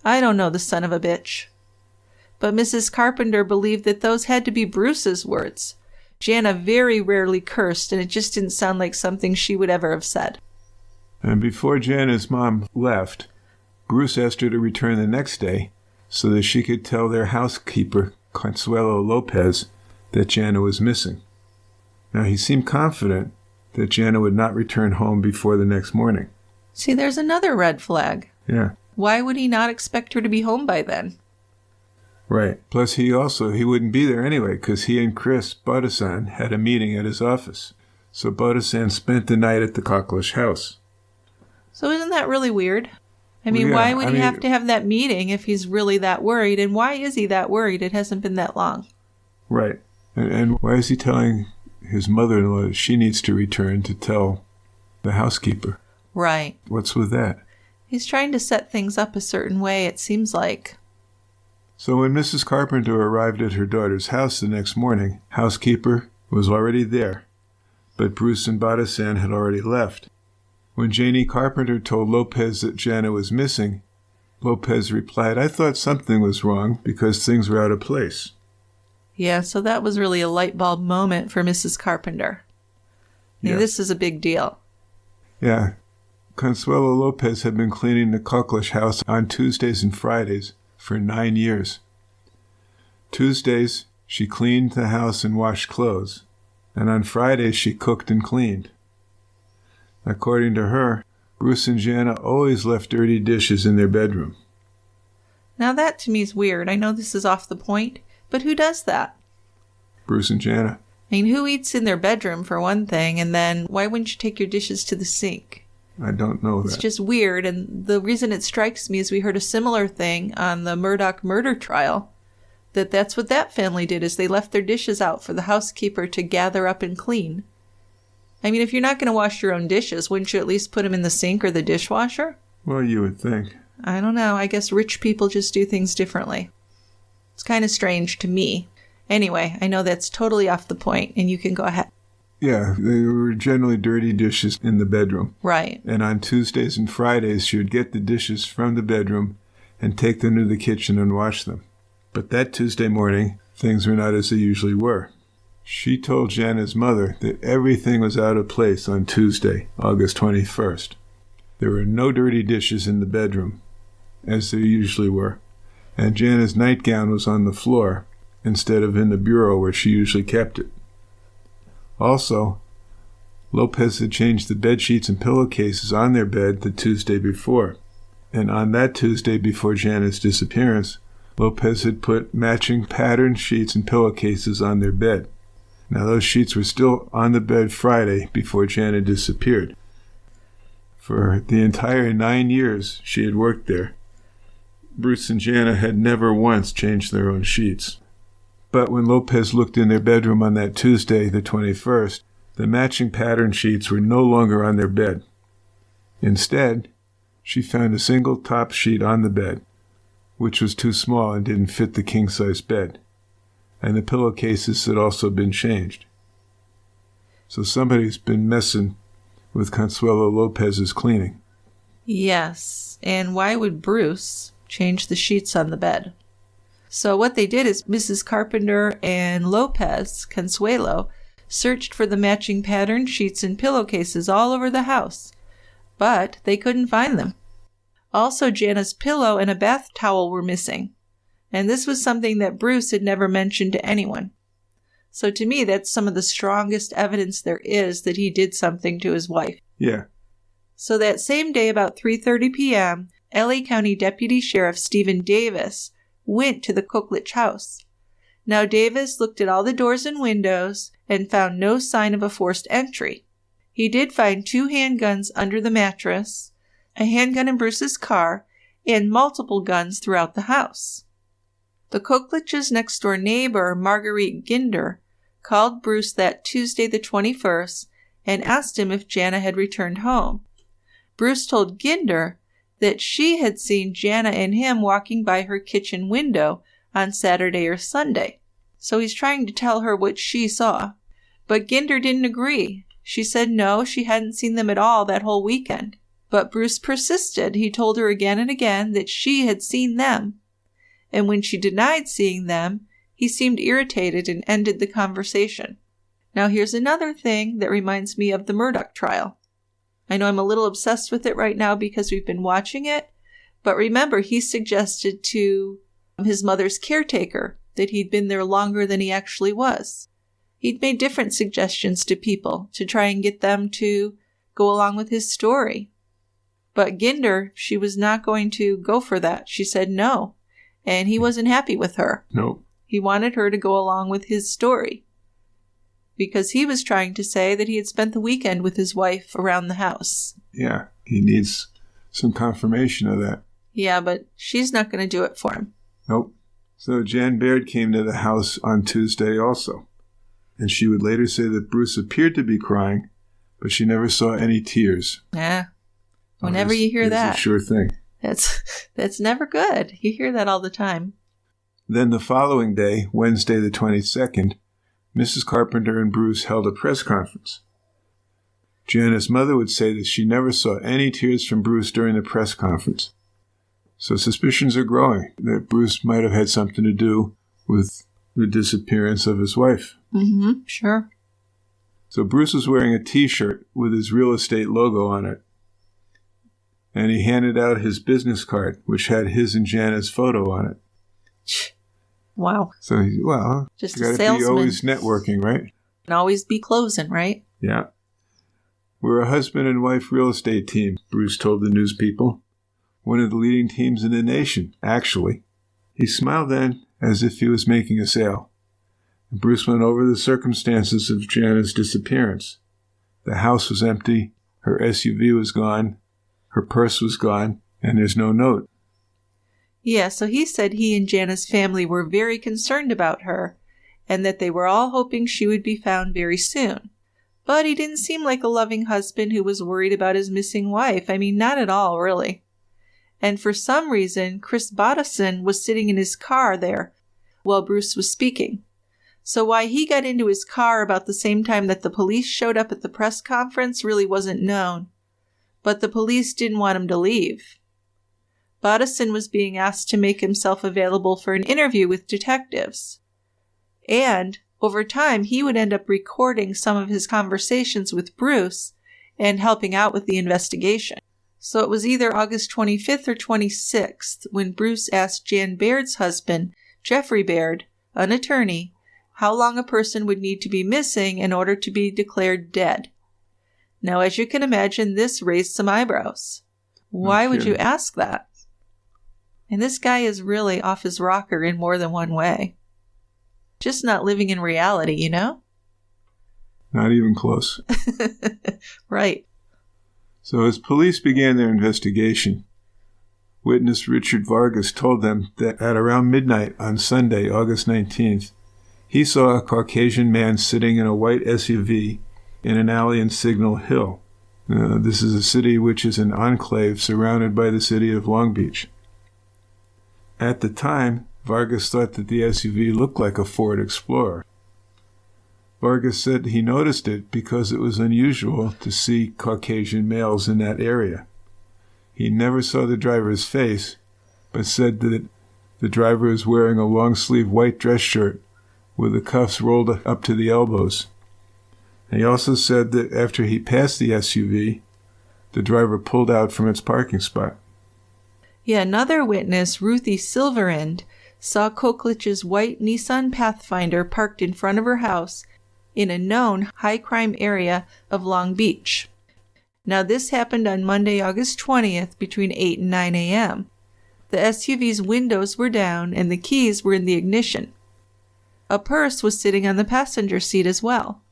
I don't know, the son of a bitch. But Mrs. Carpenter believed that those had to be Bruce's words. Jana very rarely cursed, and it just didn't sound like something she would ever have said. And before Jana's mom left, Bruce asked her to return the next day so that she could tell their housekeeper, Consuelo Lopez, that Jana was missing. Now, he seemed confident that Jana would not return home before the next morning. See, there's another red flag. Yeah. Why would he not expect her to be home by then? Right. Plus, he wouldn't be there anyway because he and Chris Bodisson had a meeting at his office. So Bodisson spent the night at the Koklich house. So isn't that really weird? I mean, why would he have to have that meeting if he's really that worried? And why is he that worried? It hasn't been that long. Right. And why is he telling his mother-in-law that she needs to return to tell the housekeeper? Right. What's with that? He's trying to set things up a certain way, it seems like. So when Mrs. Carpenter arrived at her daughter's house the next morning, housekeeper was already there, but Bruce and Bodisson had already left. When Janie Carpenter told Lopez that Jana was missing, Lopez replied, "I thought something was wrong because things were out of place." Yeah, so that was really a light bulb moment for Mrs. Carpenter. Yeah. This is a big deal. Yeah. Consuelo Lopez had been cleaning the Koklich house on Tuesdays and Fridays for 9 years. Tuesdays, she cleaned the house and washed clothes, and on Fridays she cooked and cleaned. According to her, Bruce and Jana always left dirty dishes in their bedroom. Now that to me is weird. I know this is off the point, but who does that? Bruce and Jana. I mean, who eats in their bedroom for one thing, and then why wouldn't you take your dishes to the sink? I don't know that. It's just weird, and the reason it strikes me is we heard a similar thing on the Murdoch murder trial, that's what that family did, is they left their dishes out for the housekeeper to gather up and clean. I mean, if you're not going to wash your own dishes, wouldn't you at least put them in the sink or the dishwasher? Well, you would think. I don't know. I guess rich people just do things differently. It's kind of strange to me. Anyway, I know that's totally off the point, and you can go ahead. Yeah, they were generally dirty dishes in the bedroom. Right. And on Tuesdays and Fridays, she would get the dishes from the bedroom and take them to the kitchen and wash them. But that Tuesday morning, things were not as they usually were. She told Jana's mother that everything was out of place on Tuesday, August 21st. There were no dirty dishes in the bedroom, as there usually were, and Jana's nightgown was on the floor instead of in the bureau where she usually kept it. Also, Lopez had changed the bed sheets and pillowcases on their bed the Tuesday before, and on that Tuesday before Jana's disappearance, Lopez had put matching patterned sheets and pillowcases on their bed. Now, those sheets were still on the bed Friday before Jana disappeared. For the entire 9 years she had worked there, Bruce and Jana had never once changed their own sheets. But when Lopez looked in their bedroom on that Tuesday, the 21st, the matching pattern sheets were no longer on their bed. Instead, she found a single top sheet on the bed, which was too small and didn't fit the king-size bed, and the pillowcases had also been changed. So somebody's been messing with Consuelo Lopez's cleaning. Yes, and why would Bruce change the sheets on the bed? So what they did is Mrs. Carpenter and Lopez, Consuelo, searched for the matching pattern sheets and pillowcases all over the house, but they couldn't find them. Also, Jana's pillow and a bath towel were missing, and this was something that Bruce had never mentioned to anyone. So to me, that's some of the strongest evidence there is that he did something to his wife. Yeah. So that same day, about 3:30 p.m., LA County Deputy Sheriff Stephen Davis went to the Koklich house. Now Davis looked at all the doors and windows and found no sign of a forced entry. He did find 2 handguns under the mattress, a handgun in Bruce's car, and multiple guns throughout the house. The Koklich's next-door neighbor, Marguerite Ginder, called Bruce that Tuesday the 21st and asked him if Jana had returned home. Bruce told Ginder that she had seen Jana and him walking by her kitchen window on Saturday or Sunday. So he's trying to tell her what she saw. But Ginder didn't agree. She said no, she hadn't seen them at all that whole weekend. But Bruce persisted. He told her again and again that she had seen them. And when she denied seeing them, he seemed irritated and ended the conversation. Now here's another thing that reminds me of the Murdoch trial. I know I'm a little obsessed with it right now because we've been watching it, but remember he suggested to his mother's caretaker that he'd been there longer than he actually was. He'd made different suggestions to people to try and get them to go along with his story. But Ginder, she was not going to go for that. She said no, and he wasn't happy with her. Nope. He wanted her to go along with his story because he was trying to say that he had spent the weekend with his wife around the house. Yeah, he needs some confirmation of that. Yeah, but she's not going to do it for him. Nope. So Jan Baird came to the house on Tuesday also, and she would later say that Bruce appeared to be crying, but she never saw any tears. Yeah. Whenever you hear that. It's a sure thing. That's never good. You hear that all the time. Then the following day, Wednesday the 22nd, Mrs. Carpenter and Bruce held a press conference. Jana's mother would say that she never saw any tears from Bruce during the press conference. So suspicions are growing that Bruce might have had something to do with the disappearance of his wife. Mm-hmm, sure. So Bruce was wearing a T-shirt with his real estate logo on it. And he handed out his business card, which had his and Jana's photo on it. Wow. So, just you got to be always networking, right? And always be closing, right? Yeah. We're a husband and wife real estate team, Bruce told the news people. One of the leading teams in the nation, actually. He smiled then as if he was making a sale. And Bruce went over the circumstances of Jana's disappearance. The house was empty, her SUV was gone, her purse was gone, and there's no note. Yeah, so he said he and Jana's family were very concerned about her, and that they were all hoping she would be found very soon. But he didn't seem like a loving husband who was worried about his missing wife. I mean, not at all, really. And for some reason, Chris Bodison was sitting in his car there while Bruce was speaking. So why he got into his car about the same time that the police showed up at the press conference really wasn't known. But the police didn't want him to leave. Bodison was being asked to make himself available for an interview with detectives. And, over time, he would end up recording some of his conversations with Bruce and helping out with the investigation. So it was either August 25th or 26th when Bruce asked Jan Baird's husband, Jeffrey Baird, an attorney, how long a person would need to be missing in order to be declared dead. Now, as you can imagine, this raised some eyebrows. Why would you ask that? And this guy is really off his rocker in more than one way. Just not living in reality, you know? Not even close. Right. So as police began their investigation, witness Richard Vargas told them that at around midnight on Sunday, August 19th, he saw a Caucasian man sitting in a white SUV in an alley in Signal Hill. This is a city which is an enclave surrounded by the city of Long Beach. At the time, Vargas thought that the SUV looked like a Ford Explorer. Vargas said he noticed it because it was unusual to see Caucasian males in that area. He never saw the driver's face, but said that the driver was wearing a long-sleeve white dress shirt with the cuffs rolled up to the elbows. And he also said that after he passed the SUV, the driver pulled out from its parking spot. Yeah, another witness, Ruthie Silverend, saw Koklich's white Nissan Pathfinder parked in front of her house in a known high-crime area of Long Beach. Now, this happened on Monday, August 20th, between 8 and 9 a.m. The SUV's windows were down and the keys were in the ignition. A purse was sitting on the passenger seat as well.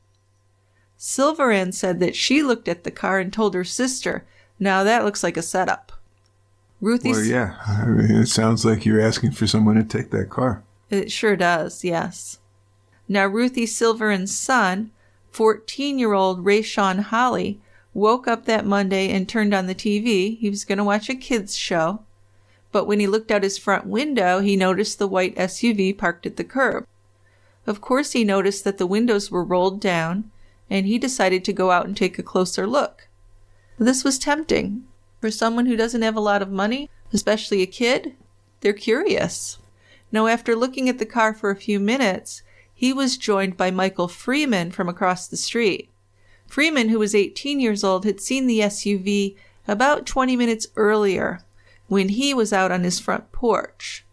Silverand said that she looked at the car and told her sister, "Now that looks like a setup." Ruthie's... Well, yeah. I mean, it sounds like you're asking for someone to take that car. It sure does, yes. Now, Ruthie Silveran's son, 14-year-old Rayshawn Holly, woke up that Monday and turned on the TV. He was going to watch a kids' show. But when he looked out his front window, he noticed the white SUV parked at the curb. Of course, he noticed that the windows were rolled down, and he decided to go out and take a closer look. This was tempting. For someone who doesn't have a lot of money, especially a kid, they're curious. Now, after looking at the car for a few minutes, he was joined by Michael Freeman from across the street. Freeman, who was 18 years old, had seen the SUV about 20 minutes earlier when he was out on his front porch.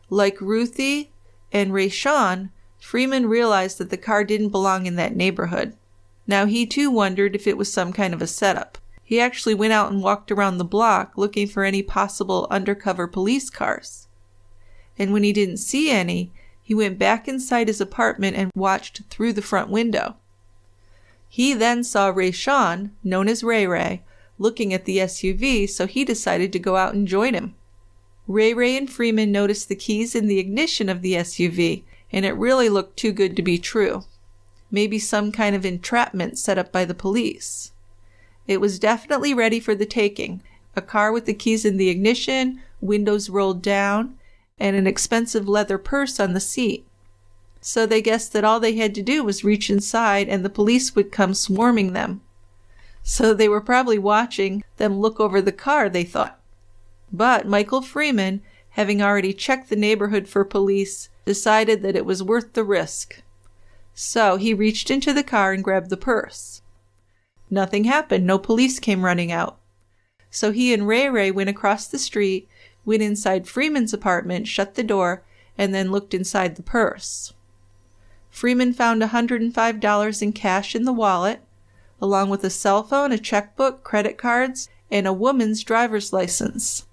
Like Ruthie and Rayshawn, Freeman realized that the car didn't belong in that neighborhood. Now, he too wondered if it was some kind of a setup. He actually went out and walked around the block looking for any possible undercover police cars. And when he didn't see any, he went back inside his apartment and watched through the front window. He then saw Rayshawn, known as Ray Ray, looking at the SUV, so he decided to go out and join him. Ray Ray and Freeman noticed the keys in the ignition of the SUV, and it really looked too good to be true. Maybe some kind of entrapment set up by the police. It was definitely ready for the taking. A car with the keys in the ignition, windows rolled down, and an expensive leather purse on the seat. So they guessed that all they had to do was reach inside and the police would come swarming them. So they were probably watching them look over the car, they thought. But Michael Freeman, having already checked the neighborhood for police, decided that it was worth the risk. So he reached into the car and grabbed the purse. Nothing happened. No police came running out. So he and Ray Ray went across the street, went inside Freeman's apartment, shut the door, and then looked inside the purse. Freeman found $105 in cash in the wallet, along with a cell phone, a checkbook, credit cards, and a woman's driver's license.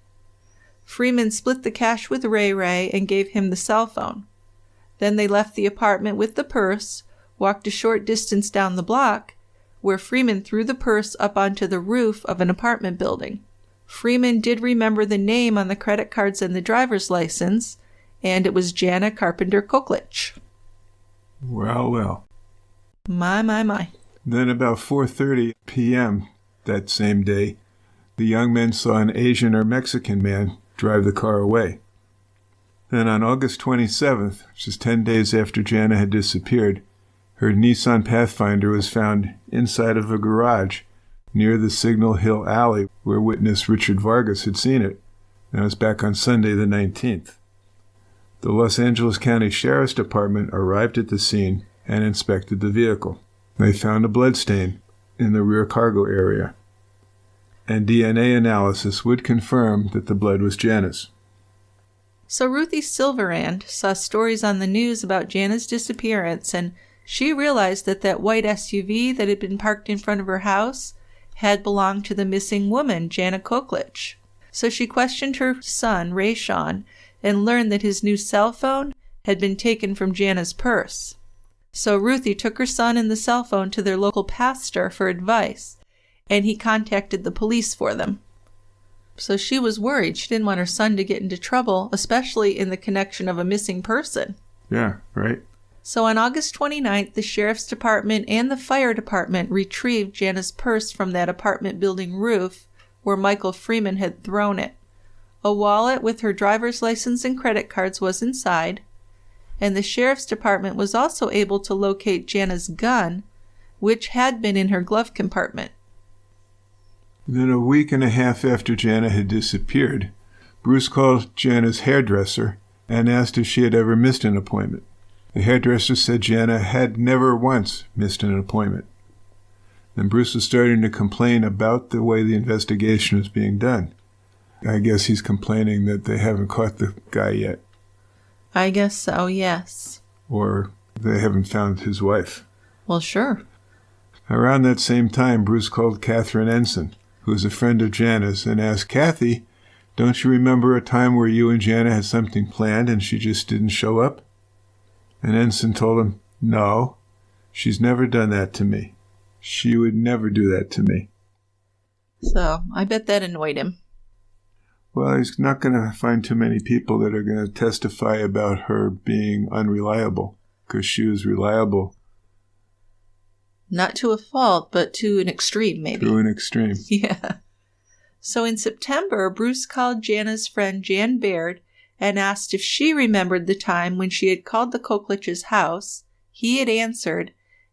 Freeman split the cash with Ray Ray and gave him the cell phone. Then they left the apartment with the purse, walked a short distance down the block, where Freeman threw the purse up onto the roof of an apartment building. Freeman did remember the name on the credit cards and the driver's license, and it was Jana Carpenter Koklich. Well, well. My. Then about 4:30 p.m. that same day, the young men saw an Asian or Mexican man drive the car away. Then on August 27th, which is 10 days after Jana had disappeared, her Nissan Pathfinder was found inside of a garage near the Signal Hill Alley where witness Richard Vargas had seen it. That was back on Sunday the 19th. The Los Angeles County Sheriff's Department arrived at the scene and inspected the vehicle. They found a bloodstain in the rear cargo area, and DNA analysis would confirm that the blood was Jana's. So Ruthie Silverand saw stories on the news about Jana's disappearance, and she realized that that white SUV that had been parked in front of her house had belonged to the missing woman, Jana Koklich. So she questioned her son, Rayshawn, and learned that his new cell phone had been taken from Jana's purse. So Ruthie took her son and the cell phone to their local pastor for advice, and he contacted the police for them. So she was worried. She didn't want her son to get into trouble, especially in the connection of a missing person. Yeah, right. So on August 29th, the Sheriff's Department and the Fire Department retrieved Jana's purse from that apartment building roof where Michael Freeman had thrown it. A wallet with her driver's license and credit cards was inside, and the Sheriff's Department was also able to locate Jana's gun, which had been in her glove compartment. Then a week and a half after Jana had disappeared, Bruce called Jana's hairdresser and asked if she had ever missed an appointment. The hairdresser said Jana had never once missed an appointment. Then Bruce was starting to complain about the way the investigation was being done. I guess he's complaining that they haven't caught the guy yet. I guess so, yes. Or they haven't found his wife. Well, sure. Around that same time, Bruce called Catherine Ensign, who was a friend of Jana's, and asked, "Kathy, don't you remember a time where you and Jana had something planned and she just didn't show up?" And Ensign told him, "No, she's never done that to me. She would never do that to me." So, I bet that annoyed him. Well, he's not going to find too many people that are going to testify about her being unreliable, because she was reliable. Not to a fault, but to an extreme, maybe. To an extreme. Yeah. So in September, Bruce called Jana's friend Jan Baird and asked if she remembered the time when she had called the Koklich's house. He had answered,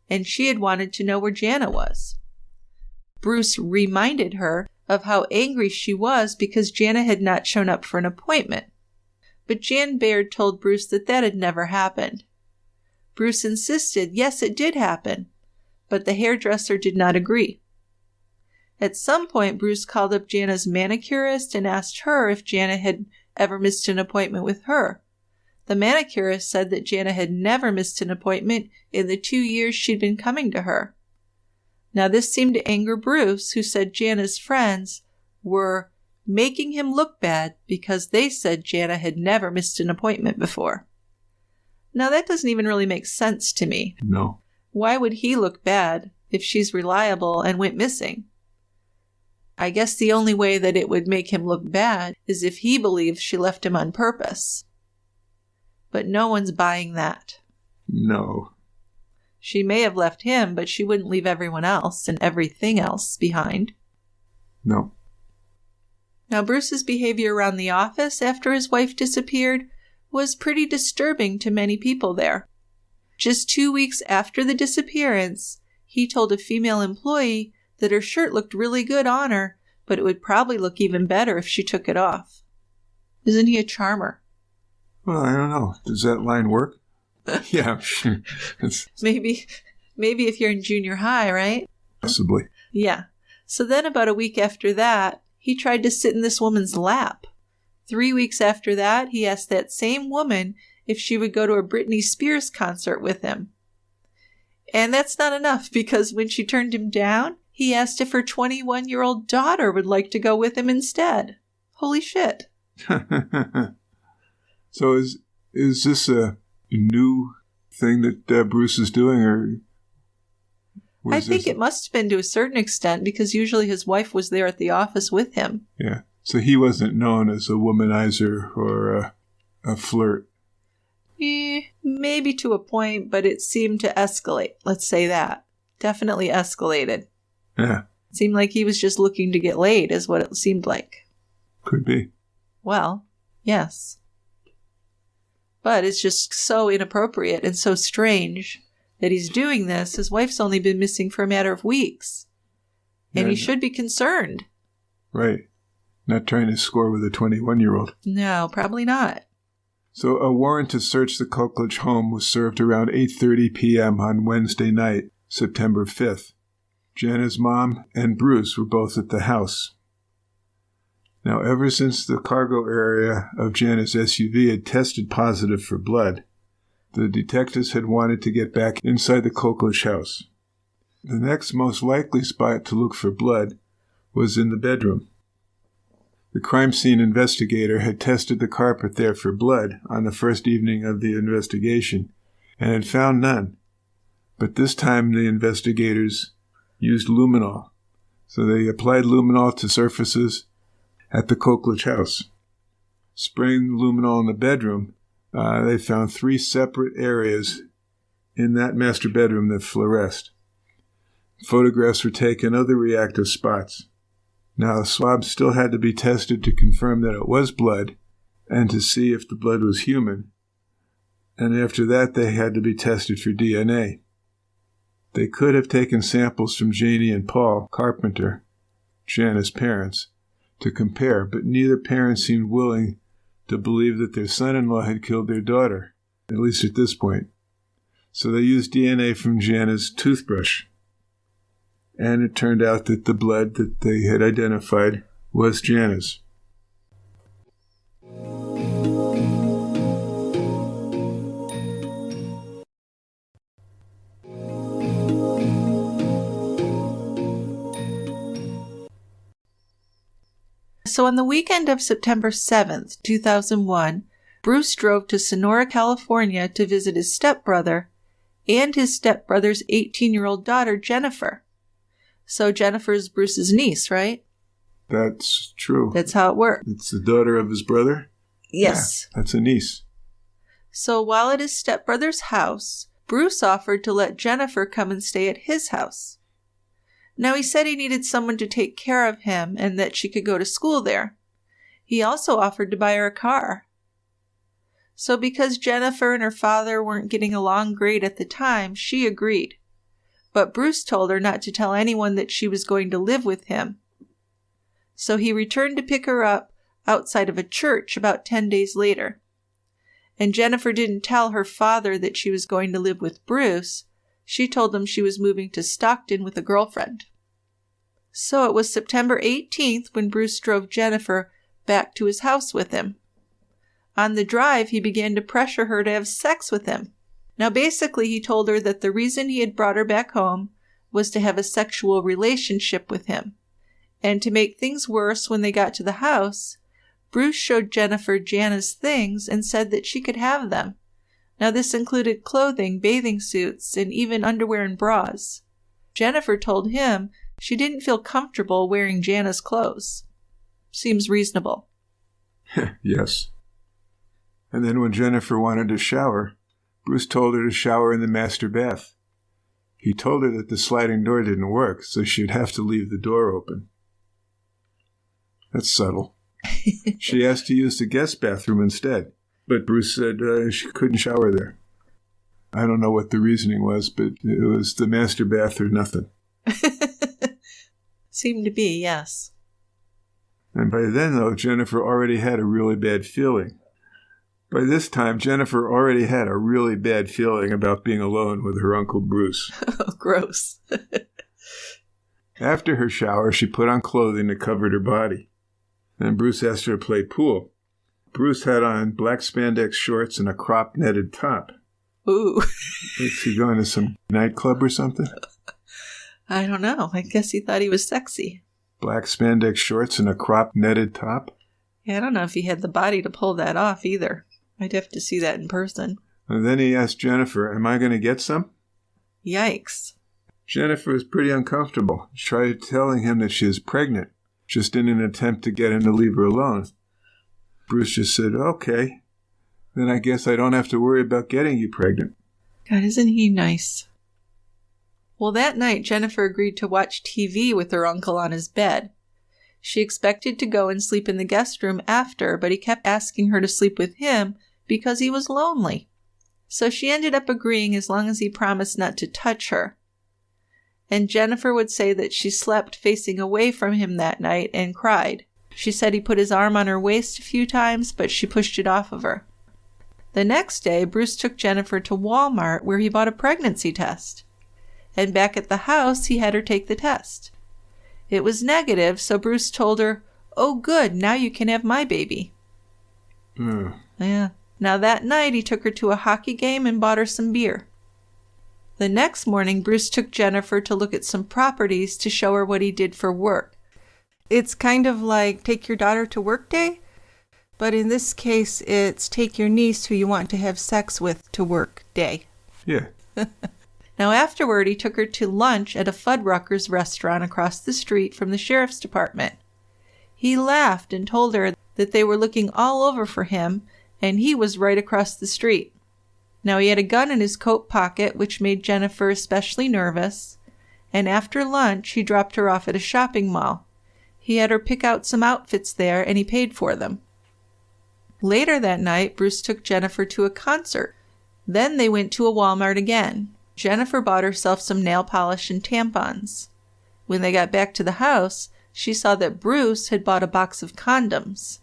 and she had wanted to know where Jana was. Bruce reminded her of how angry she was because Jana had not shown up for an appointment. But Jan Baird told Bruce that had never happened. Bruce insisted, yes, it did happen, but the hairdresser did not agree. At some point, Bruce called up Jana's manicurist and asked her if Jana had ever missed an appointment with her. The manicurist said that Jana had never missed an appointment in the 2 years she'd been coming to her. Now, this seemed to anger Bruce, who said Jana's friends were making him look bad because they said Jana had never missed an appointment before. Now, that doesn't even really make sense to me. No. Why would he look bad if she's reliable and went missing? I guess the only way that it would make him look bad is if he believes she left him on purpose. But no one's buying that. No. She may have left him, but she wouldn't leave everyone else and everything else behind. No. Now, Bruce's behavior around the office after his wife disappeared was pretty disturbing to many people there. Just 2 weeks after the disappearance, he told a female employee that her shirt looked really good on her, but it would probably look even better if she took it off. Isn't he a charmer? Well, I don't know. Does that line work? Yeah, I'm sure. Maybe if you're in junior high, right? Possibly. Yeah. So then about a week after that, he tried to sit in this woman's lap. 3 weeks after that, he asked that same woman if she would go to a Britney Spears concert with him. And that's not enough, because when she turned him down, he asked if her 21-year-old daughter would like to go with him instead. Holy shit. So is this a new thing that Bruce is doing, or I think it must have been to a certain extent, because usually his wife was there at the office with him. Yeah. So he wasn't known as a womanizer or a flirt. Maybe to a point, but it seemed to escalate. Let's say that. Definitely escalated. Yeah. It seemed like he was just looking to get laid, is what it seemed like. Could be. Well, yes. But it's just so inappropriate and so strange that he's doing this. His wife's only been missing for a matter of weeks. And he should be concerned. Right. Not trying to score with a 21-year-old. No, probably not. So a warrant to search the Koklich home was served around 8:30 p.m. on Wednesday night, September 5th. Jana's mom and Bruce were both at the house. Now, ever since the cargo area of Jana's SUV had tested positive for blood, the detectives had wanted to get back inside the Koklich house. The next most likely spot to look for blood was in the bedroom. The crime scene investigator had tested the carpet there for blood on the first evening of the investigation and had found none. But this time the investigators used luminol. So they applied luminol to surfaces at the Koklich house. Spraying luminol in the bedroom, they found 3 separate areas in that master bedroom that fluoresced. Photographs were taken of the reactive spots. Now, swabs still had to be tested to confirm that it was blood and to see if the blood was human. And after that, they had to be tested for DNA. They could have taken samples from Janie and Paul Carpenter, Jana's parents, to compare, but neither parent seemed willing to believe that their son-in-law had killed their daughter, at least at this point. So they used DNA from Jana's toothbrush. And it turned out that the blood that they had identified was Jana's. So on the weekend of September 7th, 2001, Bruce drove to Sonora, California to visit his stepbrother and his stepbrother's 18-year-old daughter, Jennifer. So Jennifer's Bruce's niece, right? That's true. That's how it worked. It's the daughter of his brother? Yes. Yeah, that's a niece. So while at his stepbrother's house, Bruce offered to let Jennifer come and stay at his house. Now he said he needed someone to take care of him and that she could go to school there. He also offered to buy her a car. So because Jennifer and her father weren't getting along great at the time, she agreed. But Bruce told her not to tell anyone that she was going to live with him. So he returned to pick her up outside of a church about 10 days later. And Jennifer didn't tell her father that she was going to live with Bruce. She told him she was moving to Stockton with a girlfriend. So it was September 18th when Bruce drove Jennifer back to his house with him. On the drive, he began to pressure her to have sex with him. Now basically, he told her that the reason he had brought her back home was to have a sexual relationship with him. And to make things worse, when they got to the house, Bruce showed Jennifer Jana's things and said that she could have them. Now this included clothing, bathing suits, and even underwear and bras. Jennifer told him she didn't feel comfortable wearing Jana's clothes. Seems reasonable. Yes. And then when Jennifer wanted to shower, Bruce told her to shower in the master bath. He told her that the sliding door didn't work, so she'd have to leave the door open. That's subtle. She asked to use the guest bathroom instead, but Bruce said she couldn't shower there. I don't know what the reasoning was, but it was the master bath or nothing. Seemed to be, yes. And by then, though, Jennifer already had a really bad feeling. By this time, Jennifer already had a really bad feeling about being alone with her Uncle Bruce. Oh, gross. After her shower, she put on clothing that covered her body. Then Bruce asked her to play pool. Bruce had on black spandex shorts and a crop netted top. Ooh. Is he going to some nightclub or something? I don't know. I guess he thought he was sexy. Black spandex shorts and a crop netted top? Yeah, I don't know if he had the body to pull that off either. I'd have to see that in person. And then he asked Jennifer, "Am I going to get some?" Yikes. Jennifer was pretty uncomfortable. She tried telling him that she is pregnant, just in an attempt to get him to leave her alone. Bruce just said, "Okay, then I guess I don't have to worry about getting you pregnant." God, isn't he nice? Well, that night, Jennifer agreed to watch TV with her uncle on his bed. She expected to go and sleep in the guest room after, but he kept asking her to sleep with him because he was lonely. So she ended up agreeing as long as he promised not to touch her. And Jennifer would say that she slept facing away from him that night and cried. She said he put his arm on her waist a few times, but she pushed it off of her. The next day, Bruce took Jennifer to Walmart where he bought a pregnancy test. And back at the house, he had her take the test. It was negative, so Bruce told her, "Oh, good, now you can have my baby." Yeah. Now that night, he took her to a hockey game and bought her some beer. The next morning, Bruce took Jennifer to look at some properties to show her what he did for work. It's kind of like take your daughter to work day, but in this case, it's take your niece who you want to have sex with to work day. Yeah. Now afterward, he took her to lunch at a Fuddruckers restaurant across the street from the sheriff's department. He laughed and told her that they were looking all over for him, and he was right across the street. Now he had a gun in his coat pocket, which made Jennifer especially nervous, and after lunch, he dropped her off at a shopping mall. He had her pick out some outfits there, and he paid for them. Later that night, Bruce took Jennifer to a concert. Then they went to a Walmart again. Jennifer bought herself some nail polish and tampons. When they got back to the house, she saw that Bruce had bought a box of condoms.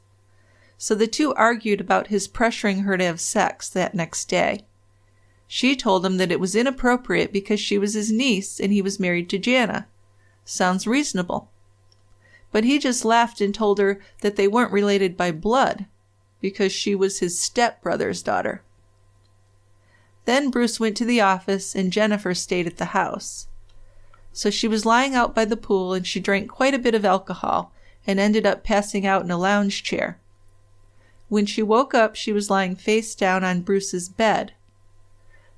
So the two argued about his pressuring her to have sex that next day. She told him that it was inappropriate because she was his niece and he was married to Jana. Sounds reasonable. But he just laughed and told her that they weren't related by blood because she was his stepbrother's daughter. Then Bruce went to the office and Jennifer stayed at the house. So she was lying out by the pool and she drank quite a bit of alcohol and ended up passing out in a lounge chair. When she woke up, she was lying face down on Bruce's bed.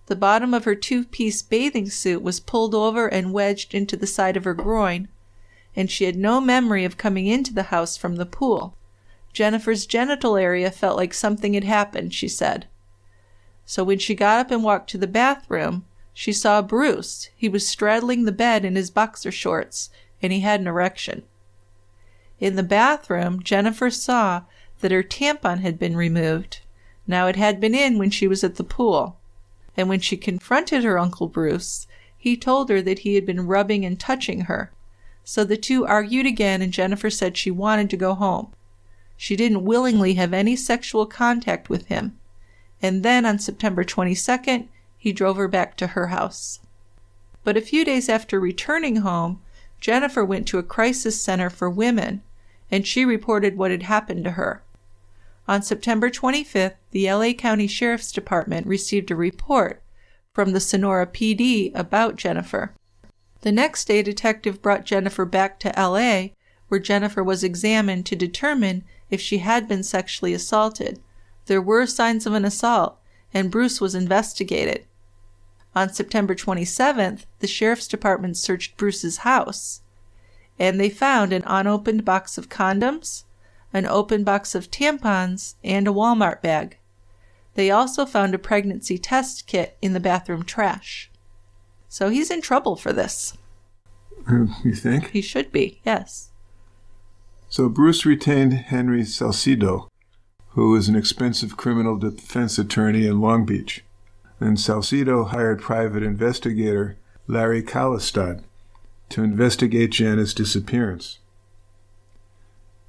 The bottom of her two-piece bathing suit was pulled over and wedged into the side of her groin, and she had no memory of coming into the house from the pool. Jennifer's genital area felt like something had happened, she said. So when she got up and walked to the bathroom, she saw Bruce. He was straddling the bed in his boxer shorts, and he had an erection. In the bathroom, Jennifer saw that her tampon had been removed. Now it had been in when she was at the pool. And when she confronted her Uncle Bruce, he told her that he had been rubbing and touching her. So the two argued again, and Jennifer said she wanted to go home. She didn't willingly have any sexual contact with him. And then on September 22nd, he drove her back to her house. But a few days after returning home, Jennifer went to a crisis center for women, and she reported what had happened to her. On September 25th, the LA County Sheriff's Department received a report from the Sonora PD about Jennifer. The next day, a detective brought Jennifer back to LA, where Jennifer was examined to determine if she had been sexually assaulted. There were signs of an assault, and Bruce was investigated. On September 27th, the Sheriff's Department searched Bruce's house, and they found an unopened box of condoms, an open box of tampons, and a Walmart bag. They also found a pregnancy test kit in the bathroom trash. So he's in trouble for this. You think? He should be, yes. So Bruce retained Henry Salcido, who was an expensive criminal defense attorney in Long Beach. And Salcido hired private investigator Larry Kalistad to investigate Jana's disappearance.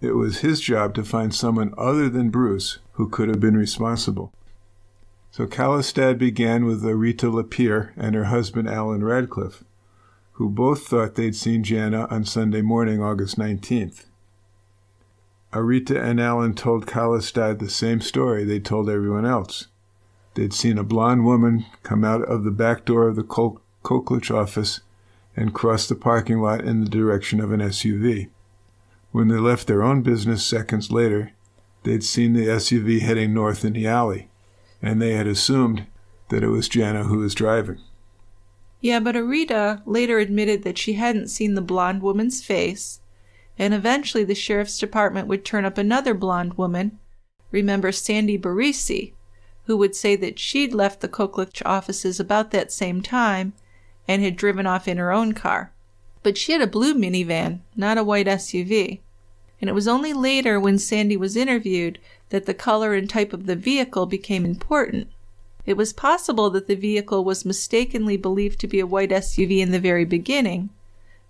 It was his job to find someone other than Bruce who could have been responsible. So Kalistad began with Rita Lapierre and her husband Alan Radcliffe, who both thought they'd seen Jana on Sunday morning, August 19th. Rita and Alan told Kalistad the same story they told everyone else. They'd seen a blonde woman come out of the back door of the Koklich office and cross the parking lot in the direction of an SUV. When they left their own business seconds later, they'd seen the SUV heading north in the alley, and they had assumed that it was Jana who was driving. Yeah, but Rita later admitted that she hadn't seen the blonde woman's face, and eventually the Sheriff's Department would turn up another blonde woman, remember Sandy Barisi, who would say that she'd left the Koklich offices about that same time and had driven off in her own car. But she had a blue minivan, not a white SUV. And it was only later, when Sandy was interviewed, that the color and type of the vehicle became important. It was possible that the vehicle was mistakenly believed to be a white SUV in the very beginning,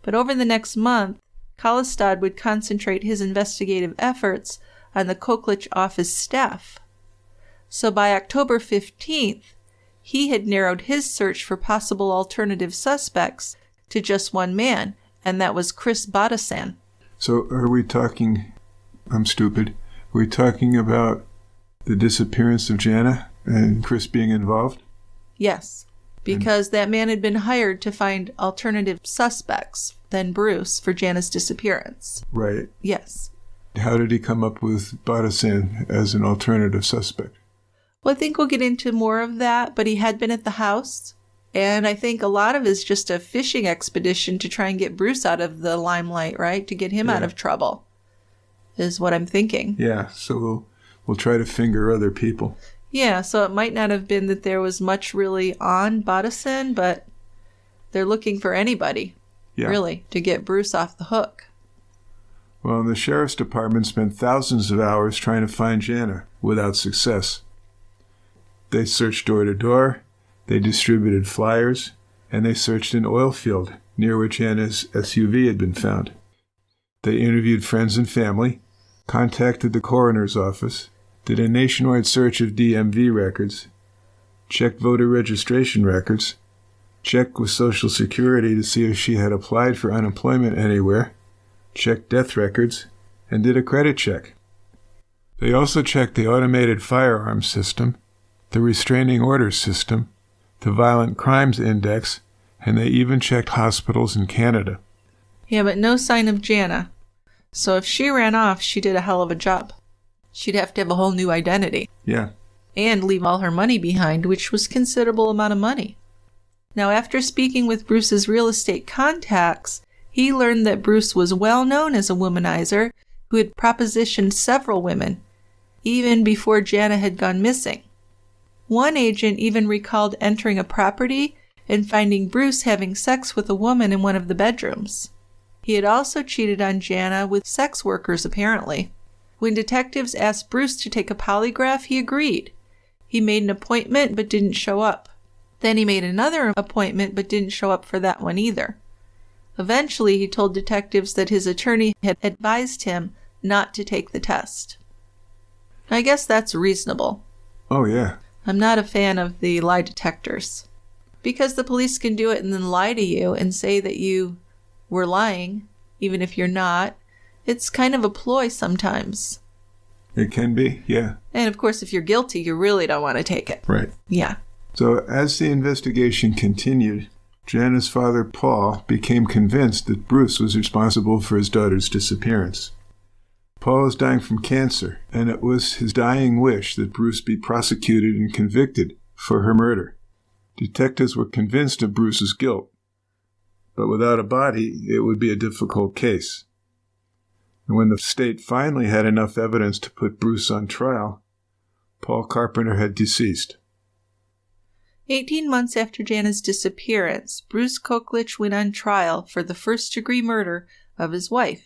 but over the next month, Kalistad would concentrate his investigative efforts on the Koklich office staff. So by October 15th, he had narrowed his search for possible alternative suspects to just one man, and that was Chris Badasan. So are we talking, I'm stupid, are we talking about the disappearance of Jana and Chris being involved? Yes, because that man had been hired to find alternative suspects than Bruce for Jana's disappearance. Right. Yes. How did he come up with Badasan as an alternative suspect? Well, I think we'll get into more of that, but he had been at the house, and I think a lot of it is just a fishing expedition to try and get Bruce out of the limelight, right? To get him out of trouble, is what I'm thinking. Yeah, so we'll try to finger other people. Yeah, so it might not have been that there was much really on Badasan, but they're looking for anybody, really, to get Bruce off the hook. Well, the Sheriff's Department spent thousands of hours trying to find Jana without success. They searched door to door, they distributed flyers, and they searched an oil field near where Jana's SUV had been found. They interviewed friends and family, contacted the coroner's office, did a nationwide search of DMV records, checked voter registration records, checked with Social Security to see if she had applied for unemployment anywhere, checked death records, and did a credit check. They also checked the automated firearms system, the restraining order system, the violent crimes index, and they even checked hospitals in Canada. Yeah, but no sign of Jana. So if she ran off, she did a hell of a job. She'd have to have a whole new identity. Yeah. And leave all her money behind, which was a considerable amount of money. Now, after speaking with Bruce's real estate contacts, He learned that Bruce was well known as a womanizer who had propositioned several women, even before Jana had gone missing. One agent even recalled entering a property and finding Bruce having sex with a woman in one of the bedrooms. He had also cheated on Jana with sex workers, apparently. When detectives asked Bruce to take a polygraph, he agreed. He made an appointment but didn't show up. Then he made another appointment but didn't show up for that one either. Eventually, he told detectives that his attorney had advised him not to take the test. I guess that's reasonable. Oh, yeah. I'm not a fan of the lie detectors. Because the police can do it and then lie to you and say that you were lying, even if you're not. It's kind of a ploy sometimes. It can be, yeah. And of course, if you're guilty, you really don't want to take it. Right. Yeah. So as the investigation continued, Jana's father, Paul, became convinced that Bruce was responsible for his daughter's disappearance. Paul was dying from cancer, and it was his dying wish that Bruce be prosecuted and convicted for her murder. Detectives were convinced of Bruce's guilt, but without a body, it would be a difficult case. And when the state finally had enough evidence to put Bruce on trial, Paul Carpenter had deceased. 18 months after Jana's disappearance, Bruce Koklich went on trial for the first-degree murder of his wife.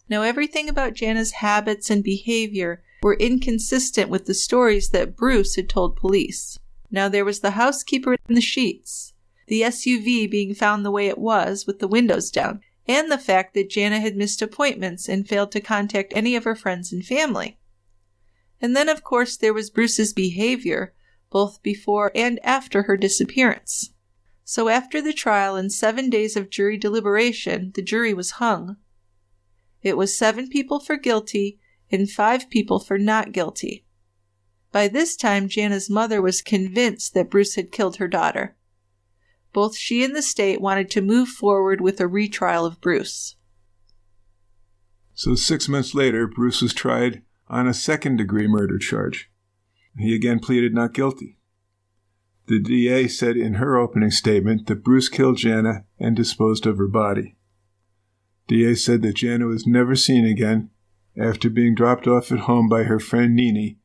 Now, everything about Jana's habits and behavior were inconsistent with the stories that Bruce had told police. Now, there was the housekeeper in the sheets, the SUV being found the way it was with the windows down, and the fact that Jana had missed appointments and failed to contact any of her friends and family. And then, of course, there was Bruce's behavior, both before and after her disappearance. So after the trial and 7 days of jury deliberation, the jury was hung. It was 7 people for guilty and 5 people for not guilty. By this time, Jana's mother was convinced that Bruce had killed her daughter. Both she and the state wanted to move forward with a retrial of Bruce. So 6 months later, Bruce was tried on a second-degree murder charge. He again pleaded not guilty. The DA said in her opening statement that Bruce killed Jana and disposed of her body. DA said that Jana was never seen again after being dropped off at home by her friend Nini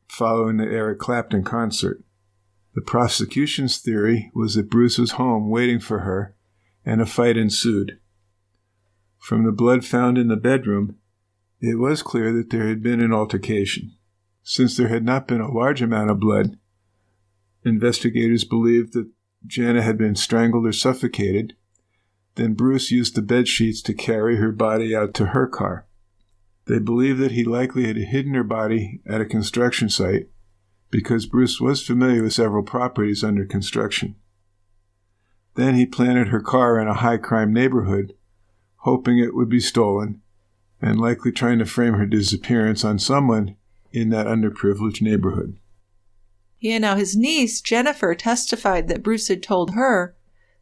following the Eric Clapton concert. The prosecution's theory was that Bruce was home waiting for her, and a fight ensued. From the blood found in the bedroom, it was clear that there had been an altercation. Since there had not been a large amount of blood, investigators believed that Jana had been strangled or suffocated. Then Bruce used the bed sheets to carry her body out to her car. They believed that he likely had hidden her body at a construction site because Bruce was familiar with several properties under construction. Then he planted her car in a high-crime neighborhood, hoping it would be stolen, and likely trying to frame her disappearance on someone in that underprivileged neighborhood. Yeah, now his niece, Jennifer, testified that Bruce had told her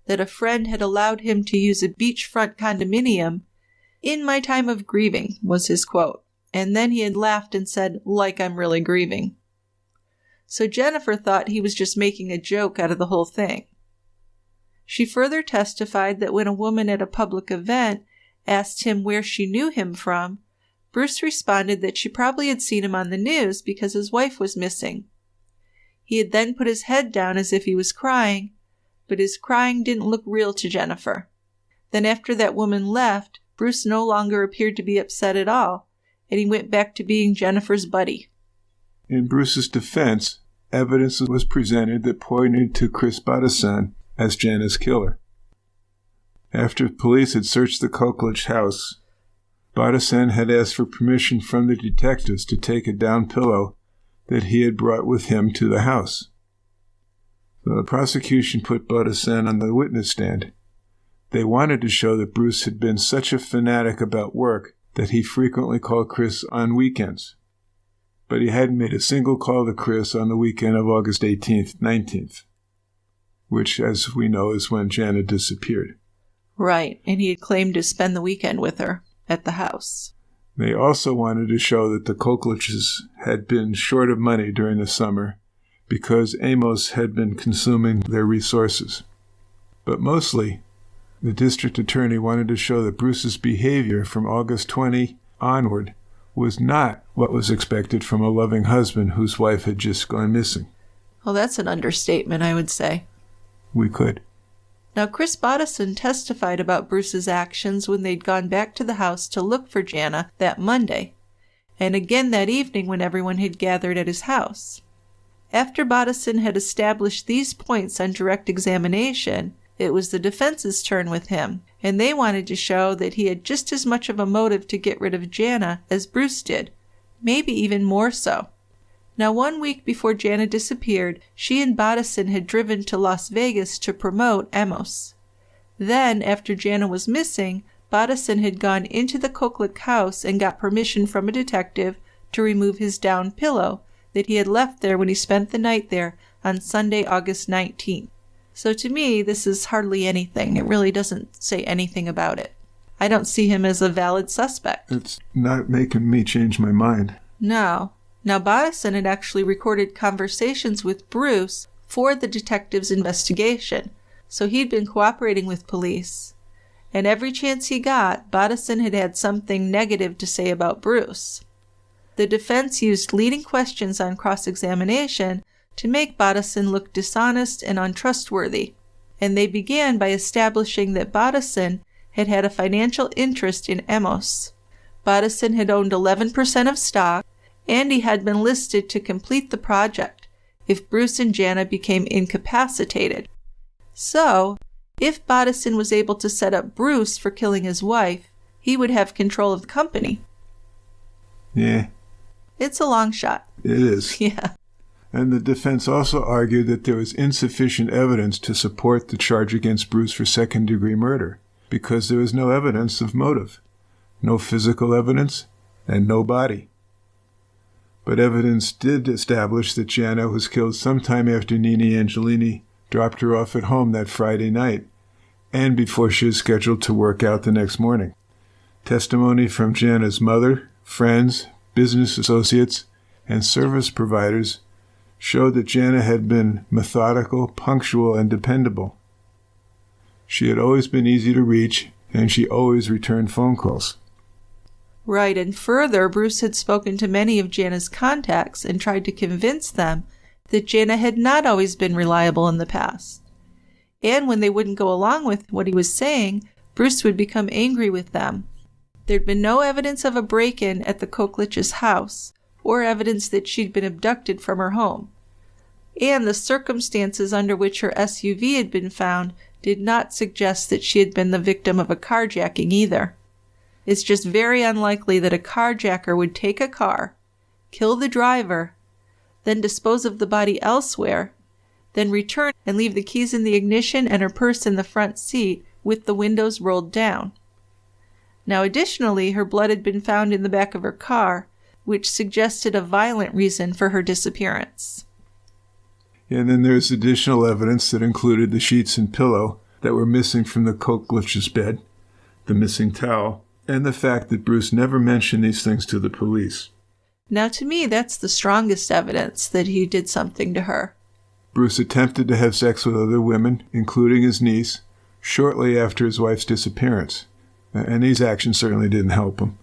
that a friend had allowed him to use a beachfront condominium in my time of grieving, was his quote. And then he had laughed and said, like I'm really grieving. So Jennifer thought he was just making a joke out of the whole thing. She further testified that when a woman at a public event asked him where she knew him from, Bruce responded that she probably had seen him on the news because his wife was missing. He had then put his head down as if he was crying, but his crying didn't look real to Jennifer. Then after that woman left, Bruce no longer appeared to be upset at all, and he went back to being Jennifer's buddy. In Bruce's defense, evidence was presented that pointed to Chris Badasan as Jana's killer. After police had searched the Koklich house, Badasan had asked for permission from the detectives to take a down pillow that he had brought with him to the house. The prosecution put Badasan on the witness stand. They wanted to show that Bruce had been such a fanatic about work that he frequently called Chris on weekends. But he hadn't made a single call to Chris on the weekend of August 18th, 19th, which, as we know, is when Jana disappeared. Right, and he had claimed to spend the weekend with her at the house. They also wanted to show that the Kokliches had been short of money during the summer because Amos had been consuming their resources. But mostly, the district attorney wanted to show that Bruce's behavior from August 20 onward was not what was expected from a loving husband whose wife had just gone missing. Well, that's an understatement, I would say. We could. Now, Chris Bodison testified about Bruce's actions when they'd gone back to the house to look for Jana that Monday, and again that evening when everyone had gathered at his house. After Bodison had established these points on direct examination, it was the defense's turn with him, and they wanted to show that he had just as much of a motive to get rid of Jana as Bruce did, maybe even more so. Now, 1 week before Jana disappeared, she and Bodison had driven to Las Vegas to promote Emos. Then, after Jana was missing, Bodison had gone into the Koklich house and got permission from a detective to remove his down pillow that he had left there when he spent the night there on Sunday, August 19th. So to me, this is hardly anything. It really doesn't say anything about it. I don't see him as a valid suspect. It's not making me change my mind. No. Now, Bodison had actually recorded conversations with Bruce for the detective's investigation, so he'd been cooperating with police. And every chance he got, Bodison had had something negative to say about Bruce. The defense used leading questions on cross-examination to make Bodison look dishonest and untrustworthy, and they began by establishing that Bodison had had a financial interest in Emos. Bodison had owned 11% of stock, and he had been listed to complete the project if Bruce and Jana became incapacitated. So, if Bodison was able to set up Bruce for killing his wife, he would have control of the company. Yeah. It's a long shot. It is. Yeah. And the defense also argued that there was insufficient evidence to support the charge against Bruce for second-degree murder, because there was no evidence of motive, no physical evidence, and no body. But evidence did establish that Jana was killed sometime after Nini Angelini dropped her off at home that Friday night, and before she was scheduled to work out the next morning. Testimony from Jana's mother, friends, business associates, and service providers showed that Jana had been methodical, punctual, and dependable. She had always been easy to reach, and she always returned phone calls. Right, and further, Bruce had spoken to many of Jana's contacts and tried to convince them that Jana had not always been reliable in the past. And when they wouldn't go along with what he was saying, Bruce would become angry with them. There'd been no evidence of a break-in at the Koklich's house, or evidence that she'd been abducted from her home. And the circumstances under which her SUV had been found did not suggest that she had been the victim of a carjacking either. It's just very unlikely that a carjacker would take a car, kill the driver, then dispose of the body elsewhere, then return and leave the keys in the ignition and her purse in the front seat with the windows rolled down. Now, additionally, her blood had been found in the back of her car, which suggested a violent reason for her disappearance. And then there's additional evidence that included the sheets and pillow that were missing from the Koklich's bed, the missing towel, and the fact that Bruce never mentioned these things to the police. Now, to me, that's the strongest evidence that he did something to her. Bruce attempted to have sex with other women, including his niece, shortly after his wife's disappearance, and these actions certainly didn't help him.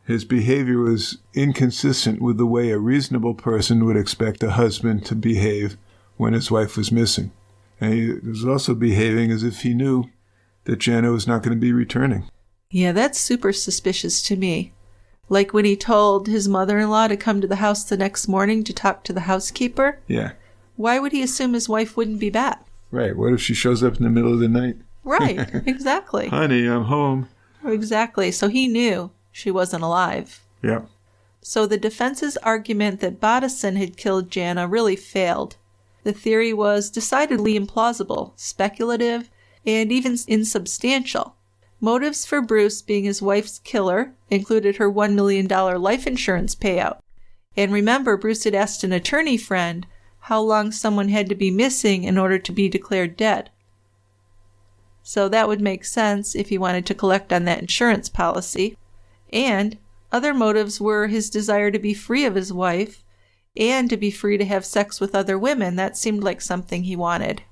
His behavior was inconsistent with the way a reasonable person would expect a husband to behave when his wife was missing. And he was also behaving as if he knew that Jana was not going to be returning. Yeah, that's super suspicious to me. Like when he told his mother-in-law to come to the house the next morning to talk to the housekeeper. Yeah. Why would he assume his wife wouldn't be back? Right. What if she shows up in the middle of the night? Right. Exactly. Honey, I'm home. Exactly. So he knew she wasn't alive. Yep. So the defense's argument that Bodison had killed Jana really failed. The theory was decidedly implausible, speculative, and even insubstantial. Motives for Bruce being his wife's killer included her $1 million life insurance payout. And remember, Bruce had asked an attorney friend how long someone had to be missing in order to be declared dead. So that would make sense if he wanted to collect on that insurance policy. And other motives were his desire to be free of his wife and to be free to have sex with other women. That seemed like something he wanted.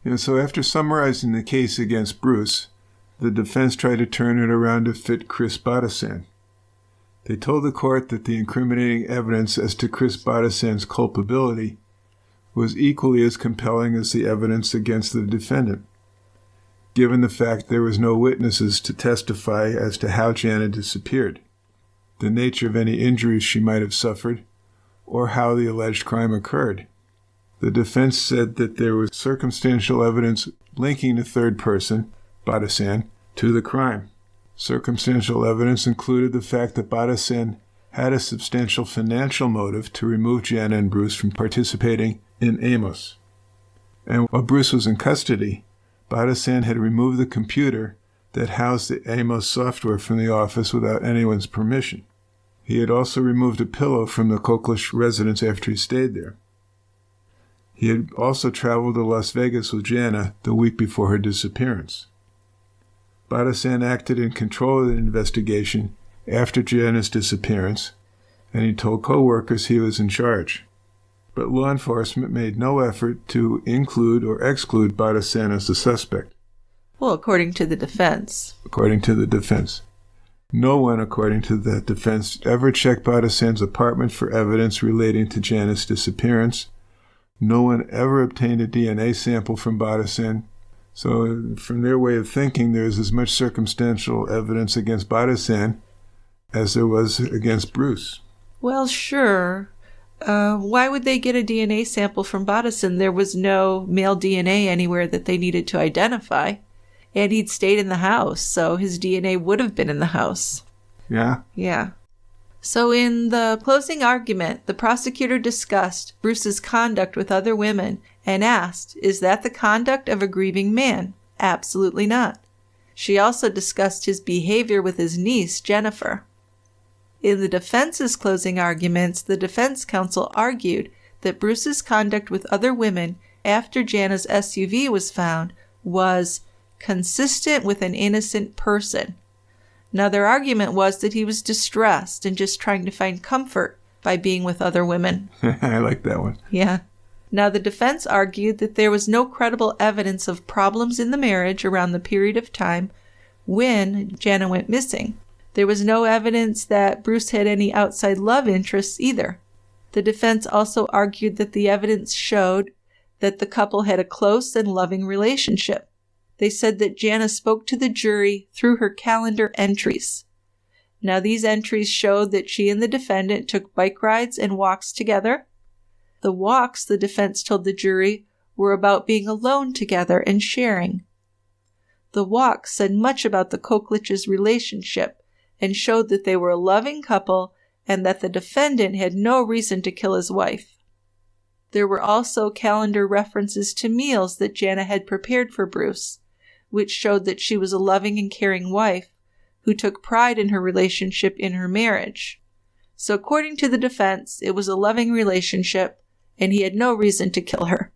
And so after summarizing the case against Bruce, the defense tried to turn it around to fit Chris Badasan. They told the court that the incriminating evidence as to Chris Badasan's culpability was equally as compelling as the evidence against the defendant, given the fact there was no witnesses to testify as to how Jana disappeared, the nature of any injuries she might have suffered, or how the alleged crime occurred. The defense said that there was circumstantial evidence linking the third person, Badasan, to the crime. Circumstantial evidence included the fact that Badasan had a substantial financial motive to remove Jana and Bruce from participating in Amos. And while Bruce was in custody, Badasan had removed the computer that housed the Amos software from the office without anyone's permission. He had also removed a pillow from the Koklich residence after he stayed there. He had also traveled to Las Vegas with Jana the week before her disappearance. Badasan acted in control of the investigation after Jana's disappearance, and he told co-workers he was in charge. But law enforcement made no effort to include or exclude Badasan as the suspect. Well, according to the defense. According to the defense. No one, according to the defense, ever checked Badasan's apartment for evidence relating to Jana's disappearance. No one ever obtained a DNA sample from Badasan. So, from their way of thinking, there's as much circumstantial evidence against Badasan as there was against Bruce. Well, sure. Why would they get a DNA sample from Badasan? There was no male DNA anywhere that they needed to identify. And he'd stayed in the house, so his DNA would have been in the house. Yeah? Yeah. So in the closing argument, the prosecutor discussed Bruce's conduct with other women and asked, is that the conduct of a grieving man? Absolutely not. She also discussed his behavior with his niece, Jennifer. In the defense's closing arguments, the defense counsel argued that Bruce's conduct with other women after Jana's SUV was found was consistent with an innocent person. Now, their argument was that he was distressed and just trying to find comfort by being with other women. I like that one. Yeah. Now, the defense argued that there was no credible evidence of problems in the marriage around the period of time when Jana went missing. There was no evidence that Bruce had any outside love interests either. The defense also argued that the evidence showed that the couple had a close and loving relationship. They said that Jana spoke to the jury through her calendar entries. Now, these entries showed that she and the defendant took bike rides and walks together. The walks, the defense told the jury, were about being alone together and sharing. The walks said much about the Koklich's relationship and showed that they were a loving couple and that the defendant had no reason to kill his wife. There were also calendar references to meals that Jana had prepared for Bruce, which showed that she was a loving and caring wife who took pride in her relationship in her marriage. So according to the defense, it was a loving relationship, and he had no reason to kill her.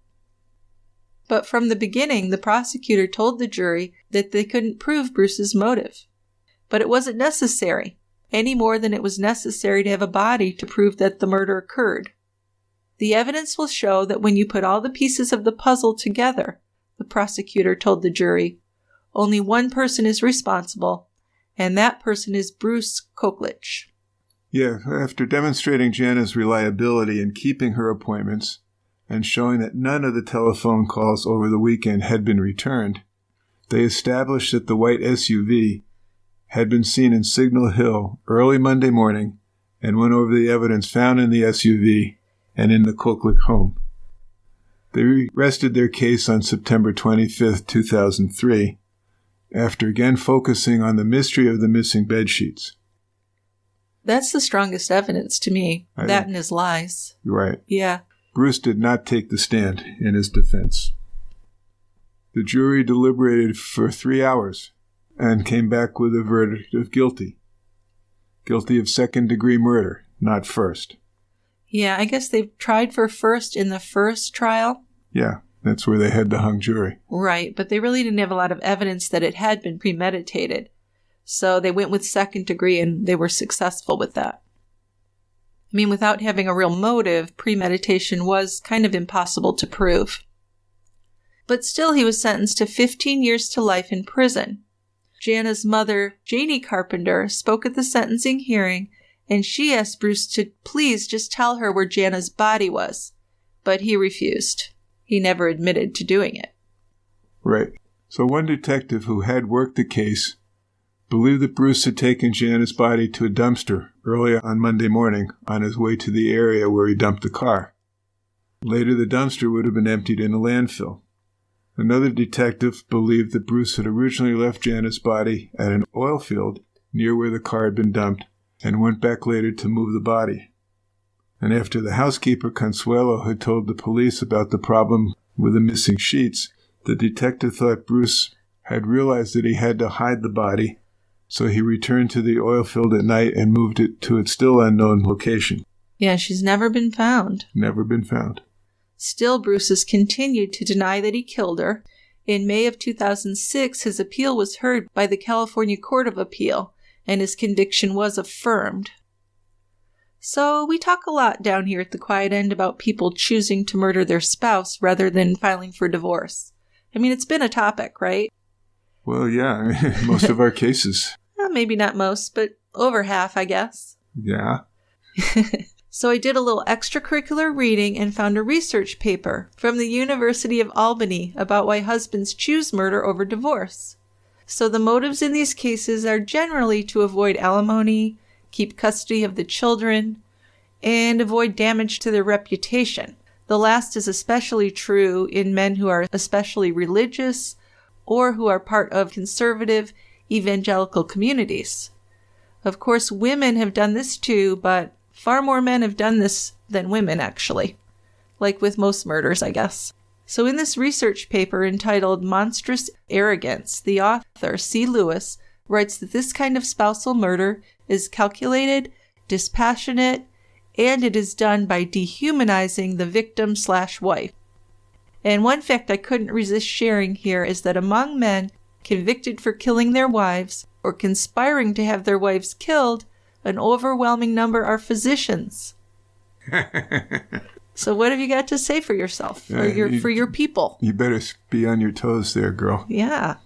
But from the beginning, the prosecutor told the jury that they couldn't prove Bruce's motive. But it wasn't necessary, any more than it was necessary to have a body to prove that the murder occurred. The evidence will show that when you put all the pieces of the puzzle together, the prosecutor told the jury, only one person is responsible, and that person is Bruce Koklich. Yeah, after demonstrating Jana's reliability in keeping her appointments and showing that none of the telephone calls over the weekend had been returned, they established that the white SUV had been seen in Signal Hill early Monday morning and went over the evidence found in the SUV and in the Koklich home. They rested their case on September 25, 2003, after again focusing on the mystery of the missing bedsheets. That's the strongest evidence to me, that and his lies. Right. Yeah. Bruce did not take the stand in his defense. The jury deliberated for 3 hours and came back with a verdict of guilty. Guilty of second-degree murder, not first. Yeah, I guess they tried for first in the first trial. Yeah, that's where they had the hung jury. Right, but they really didn't have a lot of evidence that it had been premeditated. So they went with second degree and they were successful with that. I mean, without having a real motive, premeditation was kind of impossible to prove. But still he was sentenced to 15 years to life in prison. Jana's mother, Janie Carpenter, spoke at the sentencing hearing, and she asked Bruce to please just tell her where Jana's body was. But he refused. He never admitted to doing it. Right. So one detective who had worked the case believed that Bruce had taken Jana's body to a dumpster early on Monday morning on his way to the area where he dumped the car. Later, the dumpster would have been emptied in a landfill. Another detective believed that Bruce had originally left Jana's body at an oil field near where the car had been dumped and went back later to move the body. And after the housekeeper, Consuelo, had told the police about the problem with the missing sheets, the detective thought Bruce had realized that he had to hide the body, so he returned to the oil field at night and moved it to its still unknown location. Yeah, she's never been found. Never been found. Still, Bruce has continued to deny that he killed her. In May of 2006, his appeal was heard by the California Court of Appeal, and his conviction was affirmed. So we talk a lot down here at the Quiet End about people choosing to murder their spouse rather than filing for divorce. I mean, it's been a topic, right? Well, yeah, most of our cases. Well, maybe not most, but over half, I guess. Yeah. So I did a little extracurricular reading and found a research paper from the University of Albany about why husbands choose murder over divorce. So the motives in these cases are generally to avoid alimony, keep custody of the children, and avoid damage to their reputation. The last is especially true in men who are especially religious or who are part of conservative evangelical communities. Of course, women have done this too, but far more men have done this than women, actually. Like with most murders, I guess. So in this research paper entitled Monstrous Arrogance, the author, C. Lewis, writes that this kind of spousal murder is calculated, dispassionate, and it is done by dehumanizing the victim/wife. And one fact I couldn't resist sharing here is that among men convicted for killing their wives or conspiring to have their wives killed, an overwhelming number are physicians. So what have you got to say for yourself, for your people? You better be on your toes there, girl. Yeah.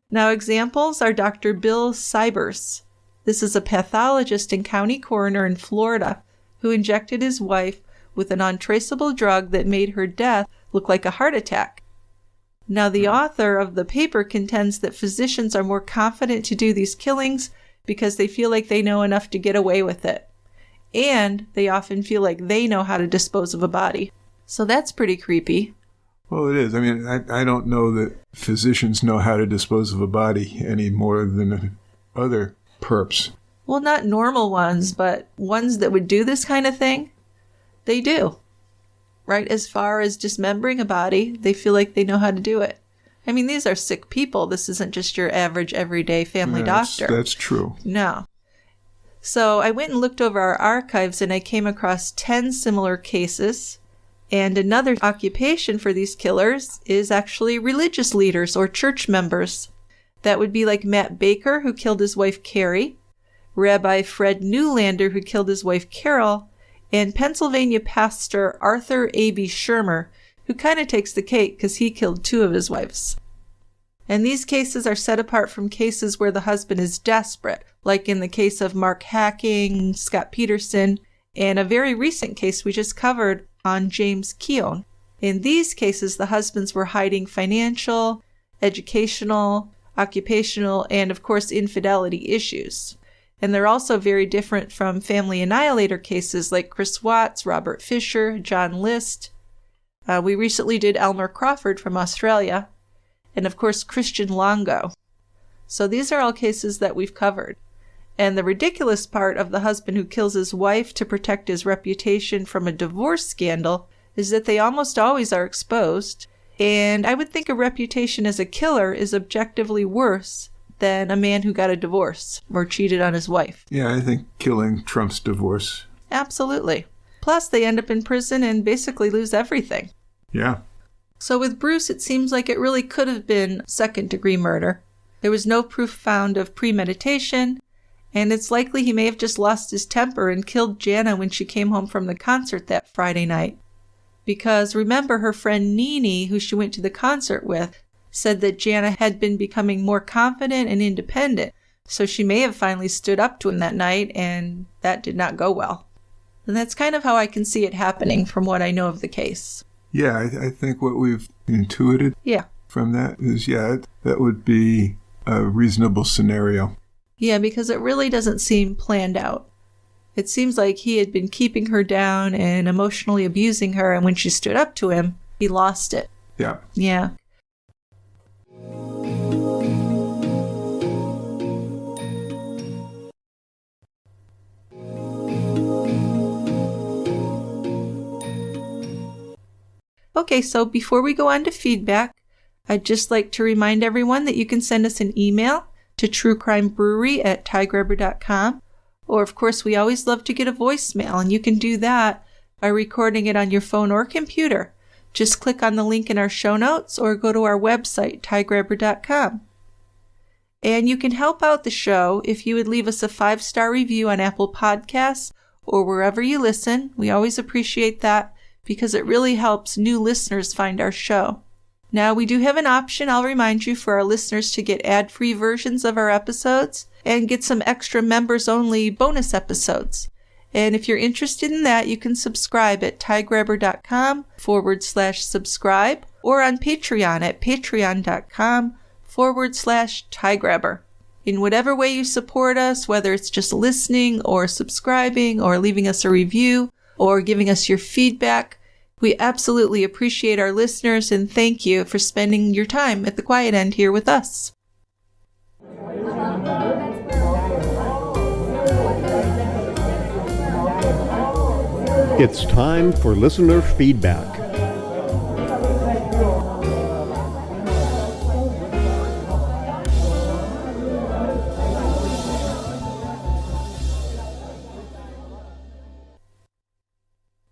Now examples are Dr. Bill Cybers. This is a pathologist and county coroner in Florida who injected his wife with an untraceable drug that made her death look like a heart attack. Now the author of the paper contends that physicians are more confident to do these killings because they feel like they know enough to get away with it. And they often feel like they know how to dispose of a body. So that's pretty creepy. Well, it is. I mean, I don't know that physicians know how to dispose of a body any more than other perps. Well, not normal ones, but ones that would do this kind of thing, they do. Right? As far as dismembering a body, they feel like they know how to do it. I mean, these are sick people. This isn't just your average, everyday family doctor. That's true. No. So I went and looked over our archives, and I came across 10 similar cases. And another occupation for these killers is actually religious leaders or church members. That would be like Matt Baker, who killed his wife Carrie, Rabbi Fred Newlander, who killed his wife Carol, and Pennsylvania pastor Arthur A.B. Shermer, who kind of takes the cake because he killed 2 of his wives. And these cases are set apart from cases where the husband is desperate, like in the case of Mark Hacking, Scott Peterson, and a very recent case we just covered on James Keown. In these cases, the husbands were hiding financial, educational, occupational, and of course infidelity issues. And they're also very different from family annihilator cases like Chris Watts, Robert Fisher, John List. We recently did Elmer Crawford from Australia, and of course Christian Longo. So these are all cases that we've covered. And the ridiculous part of the husband who kills his wife to protect his reputation from a divorce scandal is that they almost always are exposed. And I would think a reputation as a killer is objectively worse than a man who got a divorce or cheated on his wife. Yeah, I think killing trumps divorce. Absolutely. Plus, they end up in prison and basically lose everything. Yeah. So with Bruce, it seems like it really could have been second-degree murder. There was no proof found of premeditation, and it's likely he may have just lost his temper and killed Jana when she came home from the concert that Friday night. Because remember, her friend Nene, who she went to the concert with, said that Jana had been becoming more confident and independent, so she may have finally stood up to him that night, and that did not go well. And that's kind of how I can see it happening from what I know of the case. Yeah, I think what we've intuited from that is, that would be a reasonable scenario. Yeah, because it really doesn't seem planned out. It seems like he had been keeping her down and emotionally abusing her, and when she stood up to him, he lost it. Yeah. Yeah. Okay, so before we go on to feedback, I'd just like to remind everyone that you can send us an email to truecrimebrewery@tiegrabber.com. Or, of course, we always love to get a voicemail, and you can do that by recording it on your phone or computer. Just click on the link in our show notes or go to our website, tiegrabber.com. And you can help out the show if you would leave us a 5-star review on Apple Podcasts or wherever you listen. We always appreciate that because it really helps new listeners find our show. Now, we do have an option, I'll remind you, for our listeners to get ad-free versions of our episodes and get some extra members-only bonus episodes. And if you're interested in that, you can subscribe at tiegrabber.com/subscribe or on Patreon at patreon.com/tiegrabber. In whatever way you support us, whether it's just listening or subscribing or leaving us a review or giving us your feedback, we absolutely appreciate our listeners and thank you for spending your time at the quiet end here with us. It's time for listener feedback.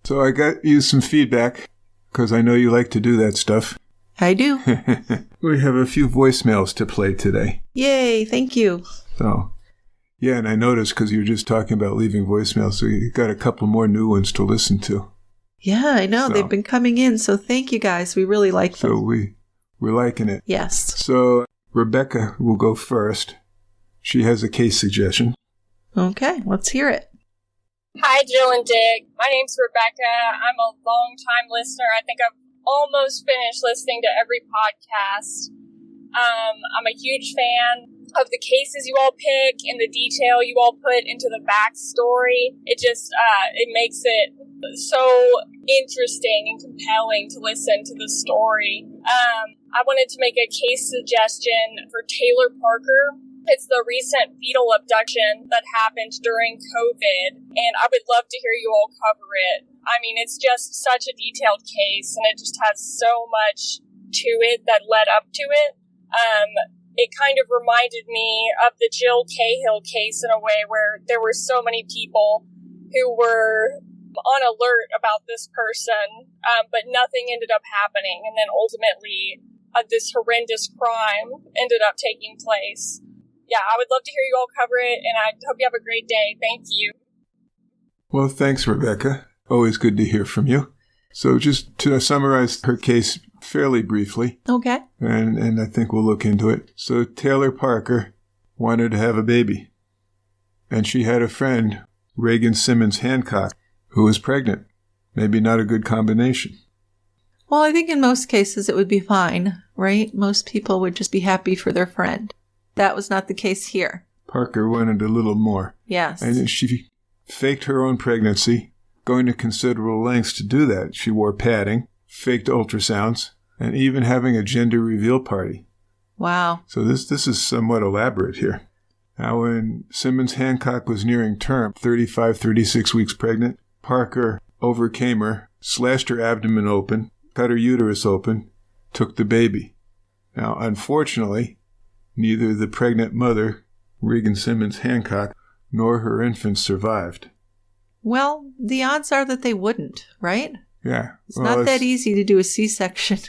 So I got you some feedback, because I know you like to do that stuff. I do. We have a few voicemails to play today. Yay, thank you. So, yeah, and I noticed because you were just talking about leaving voicemails, so you got a couple more new ones to listen to. Yeah, I know. They've been coming in, so thank you guys. We really like them. So we're liking it. Yes. So Rebecca will go first. She has a case suggestion. Okay, let's hear it. Hi, Jill and Dick. My name's Rebecca. I'm a long-time listener. I think I've almost finished listening to every podcast. I'm a huge fan of the cases you all pick and the detail you all put into the backstory. It just, it makes it so interesting and compelling to listen to the story. I wanted to make a case suggestion for Taylor Parker. It's the recent fetal abduction that happened during COVID, and I would love to hear you all cover it. I mean, it's just such a detailed case, and it just has so much to it that led up to it. It kind of reminded me of the Jill Cahill case in a way where there were so many people who were on alert about this person, but nothing ended up happening, and then ultimately this horrendous crime ended up taking place. Yeah, I would love to hear you all cover it, and I hope you have a great day. Thank you. Well, thanks, Rebecca. Always good to hear from you. So just to summarize her case fairly briefly. Okay. And I think we'll look into it. So Taylor Parker wanted to have a baby. And she had a friend, Reagan Simmons Hancock, who was pregnant. Maybe not a good combination. Well, I think in most cases it would be fine, right? Most people would just be happy for their friend. That was not the case here. Parker wanted a little more. Yes. And she faked her own pregnancy, going to considerable lengths to do that. She wore padding, faked ultrasounds, and even having a gender reveal party. Wow. So this is somewhat elaborate here. Now, when Simmons Hancock was nearing term, 36 weeks pregnant, Parker overcame her, slashed her abdomen open, cut her uterus open, took the baby. Now, unfortunately, neither the pregnant mother, Reagan Simmons Hancock, nor her infant survived. Well, the odds are that they wouldn't, right? Yeah. It's not that easy to do a C-section.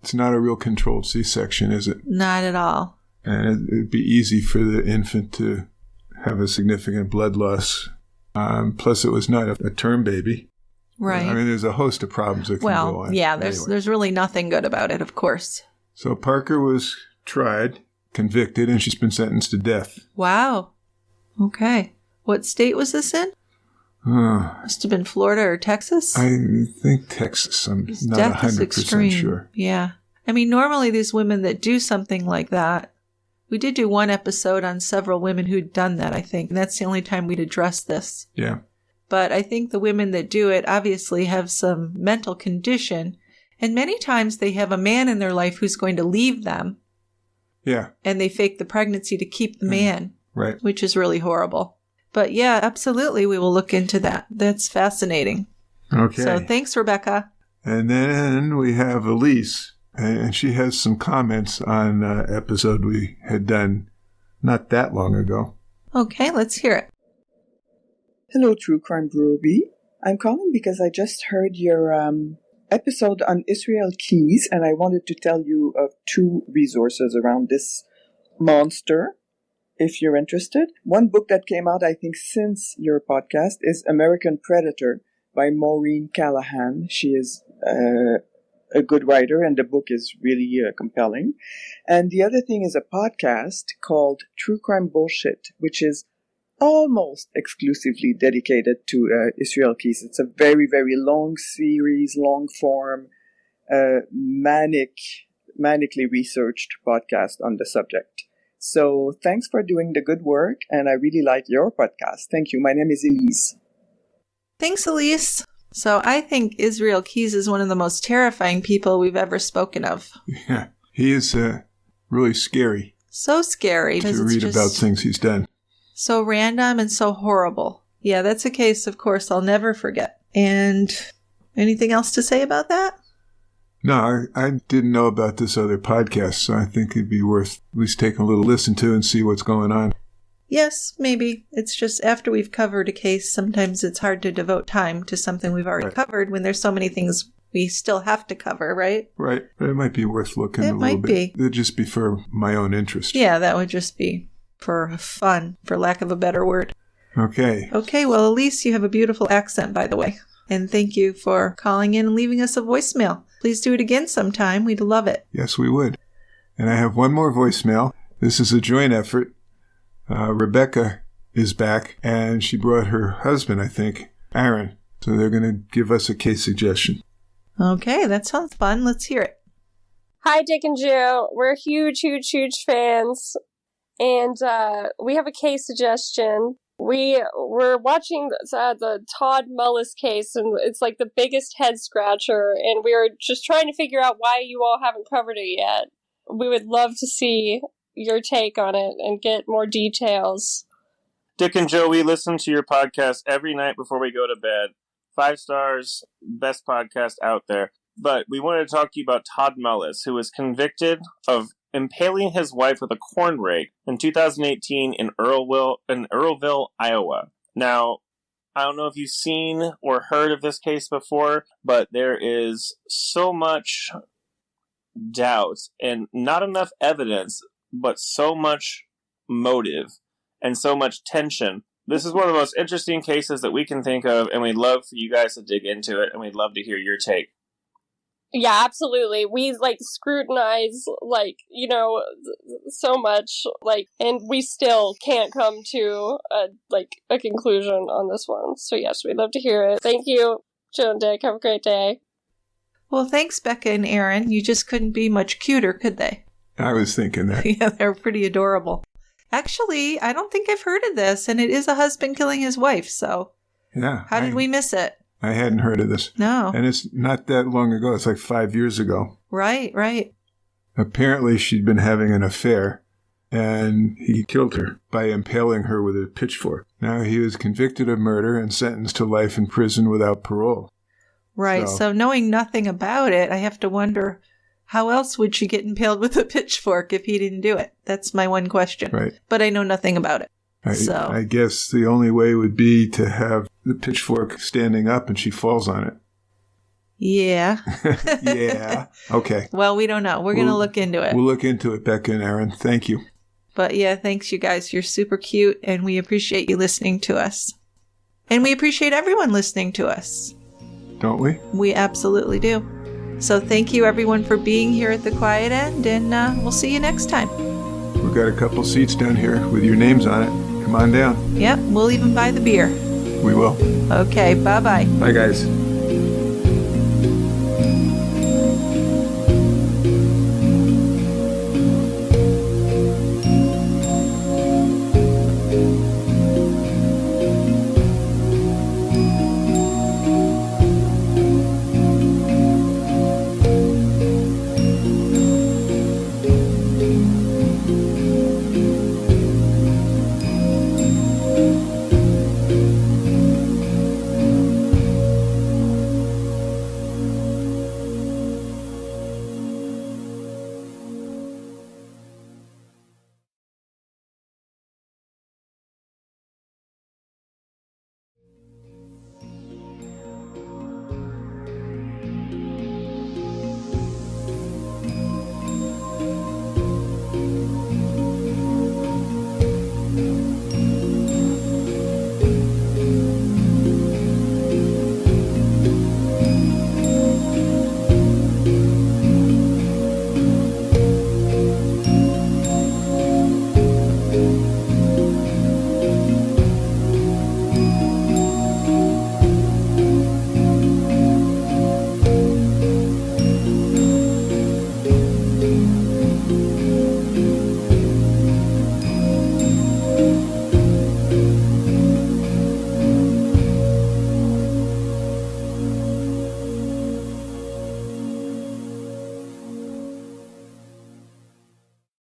It's not a real controlled C-section, is it? Not at all. And it'd be easy for the infant to have a significant blood loss. Plus, it was not a term baby. Right. I mean, there's a host of problems that can go on. Yeah, there's really nothing good about it, of course. So Parker was tried, convicted, and she's been sentenced to death. Wow. Okay. What state was this in? Must have been Florida or Texas? I think Texas. I'm not 100% sure. Yeah. I mean, normally these women that do something like that, we did do one episode on several women who'd done that, I think. And that's the only time we'd address this. Yeah. But I think the women that do it obviously have some mental condition. And many times they have a man in their life who's going to leave them. Yeah. And they fake the pregnancy to keep the man. Right. Which is really horrible. But yeah, absolutely, we will look into that. That's fascinating. Okay. So thanks, Rebecca. And then we have Elise, and she has some comments on an episode we had done not that long ago. Okay, let's hear it. Hello, True Crime Brewery. I'm calling because I just heard your episode on Israel Keys, and I wanted to tell you of 2 resources around this monster. If you're interested, one book that came out, I think, since your podcast is American Predator by Maureen Callahan. She is a good writer, and the book is really compelling. And the other thing is a podcast called True Crime Bullshit, which is almost exclusively dedicated to Israel Keys. It's a very, very long series, long form, manically researched podcast on the subject. So thanks for doing the good work, and I really like your podcast. Thank you. My name is Elise. Thanks, Elise. So I think Israel Keys is one of the most terrifying people we've ever spoken of. Yeah, he is really scary. So scary. To read about things he's done. So random and so horrible. Yeah, that's a case, of course, I'll never forget. And anything else to say about that? No, I didn't know about this other podcast, so I think it'd be worth at least taking a little listen to and see what's going on. Yes, maybe. It's just after we've covered a case, sometimes it's hard to devote time to something we've already covered when there's so many things we still have to cover, right? Right. But it might be worth looking a little bit. It might be. It'd just be for my own interest. Yeah, that would just be for fun, for lack of a better word. Okay. Okay, well, Elise, you have a beautiful accent, by the way. And thank you for calling in and leaving us a voicemail. Please do it again sometime. We'd love it. Yes, we would. And I have one more voicemail. This is a joint effort. Rebecca is back, and she brought her husband, I think, Aaron. So they're going to give us a case suggestion. Okay, that sounds fun. Let's hear it. Hi, Dick and Jill. We're huge fans. And we have a case suggestion. We were watching the Todd Mullis case, and it's like the biggest head scratcher, and we were just trying to figure out why you all haven't covered it yet. We would love to see your take on it and get more details. Dick and Joe, we listen to your podcast every night before we go to bed. 5 stars, best podcast out there. But we wanted to talk to you about Todd Mullis, who was convicted of impaling his wife with a corn rake in 2018 in Earlville, Iowa. Now, I don't know if you've seen or heard of this case before, but there is so much doubt and not enough evidence, but so much motive and so much tension. This is one of the most interesting cases that we can think of, and we'd love for you guys to dig into it, and we'd love to hear your take. Yeah, absolutely. We scrutinize so much, and we still can't come to a conclusion on this one. So yes, we'd love to hear it. Thank you, Jill and Dick. Have a great day. Well, thanks, Becca and Aaron. You just couldn't be much cuter, could they? I was thinking that. Yeah, they're pretty adorable. Actually, I don't think I've heard of this, and it is a husband killing his wife, so yeah. How did we miss it? I hadn't heard of this. No. And it's not that long ago. It's like 5 years ago. Right. Apparently, she'd been having an affair, and he killed her by impaling her with a pitchfork. Now, he was convicted of murder and sentenced to life in prison without parole. Right. So knowing nothing about it, I have to wonder, how else would she get impaled with a pitchfork if he didn't do it? That's my one question. Right. But I know nothing about it. I guess the only way would be to have the pitchfork standing up and she falls on it. Yeah. Yeah. Okay. Well, we don't know. We're going to look into it. We'll look into it, Becca and Aaron. Thank you. But yeah, thanks, you guys. You're super cute, and we appreciate you listening to us. And we appreciate everyone listening to us. don't we? We absolutely do. So thank you everyone for being here at the Quiet End, and we'll see you next time. We've got a couple seats down here with your names on it. Come on down. Yep, we'll even buy the beer. We will. Okay, bye-bye. Bye, guys.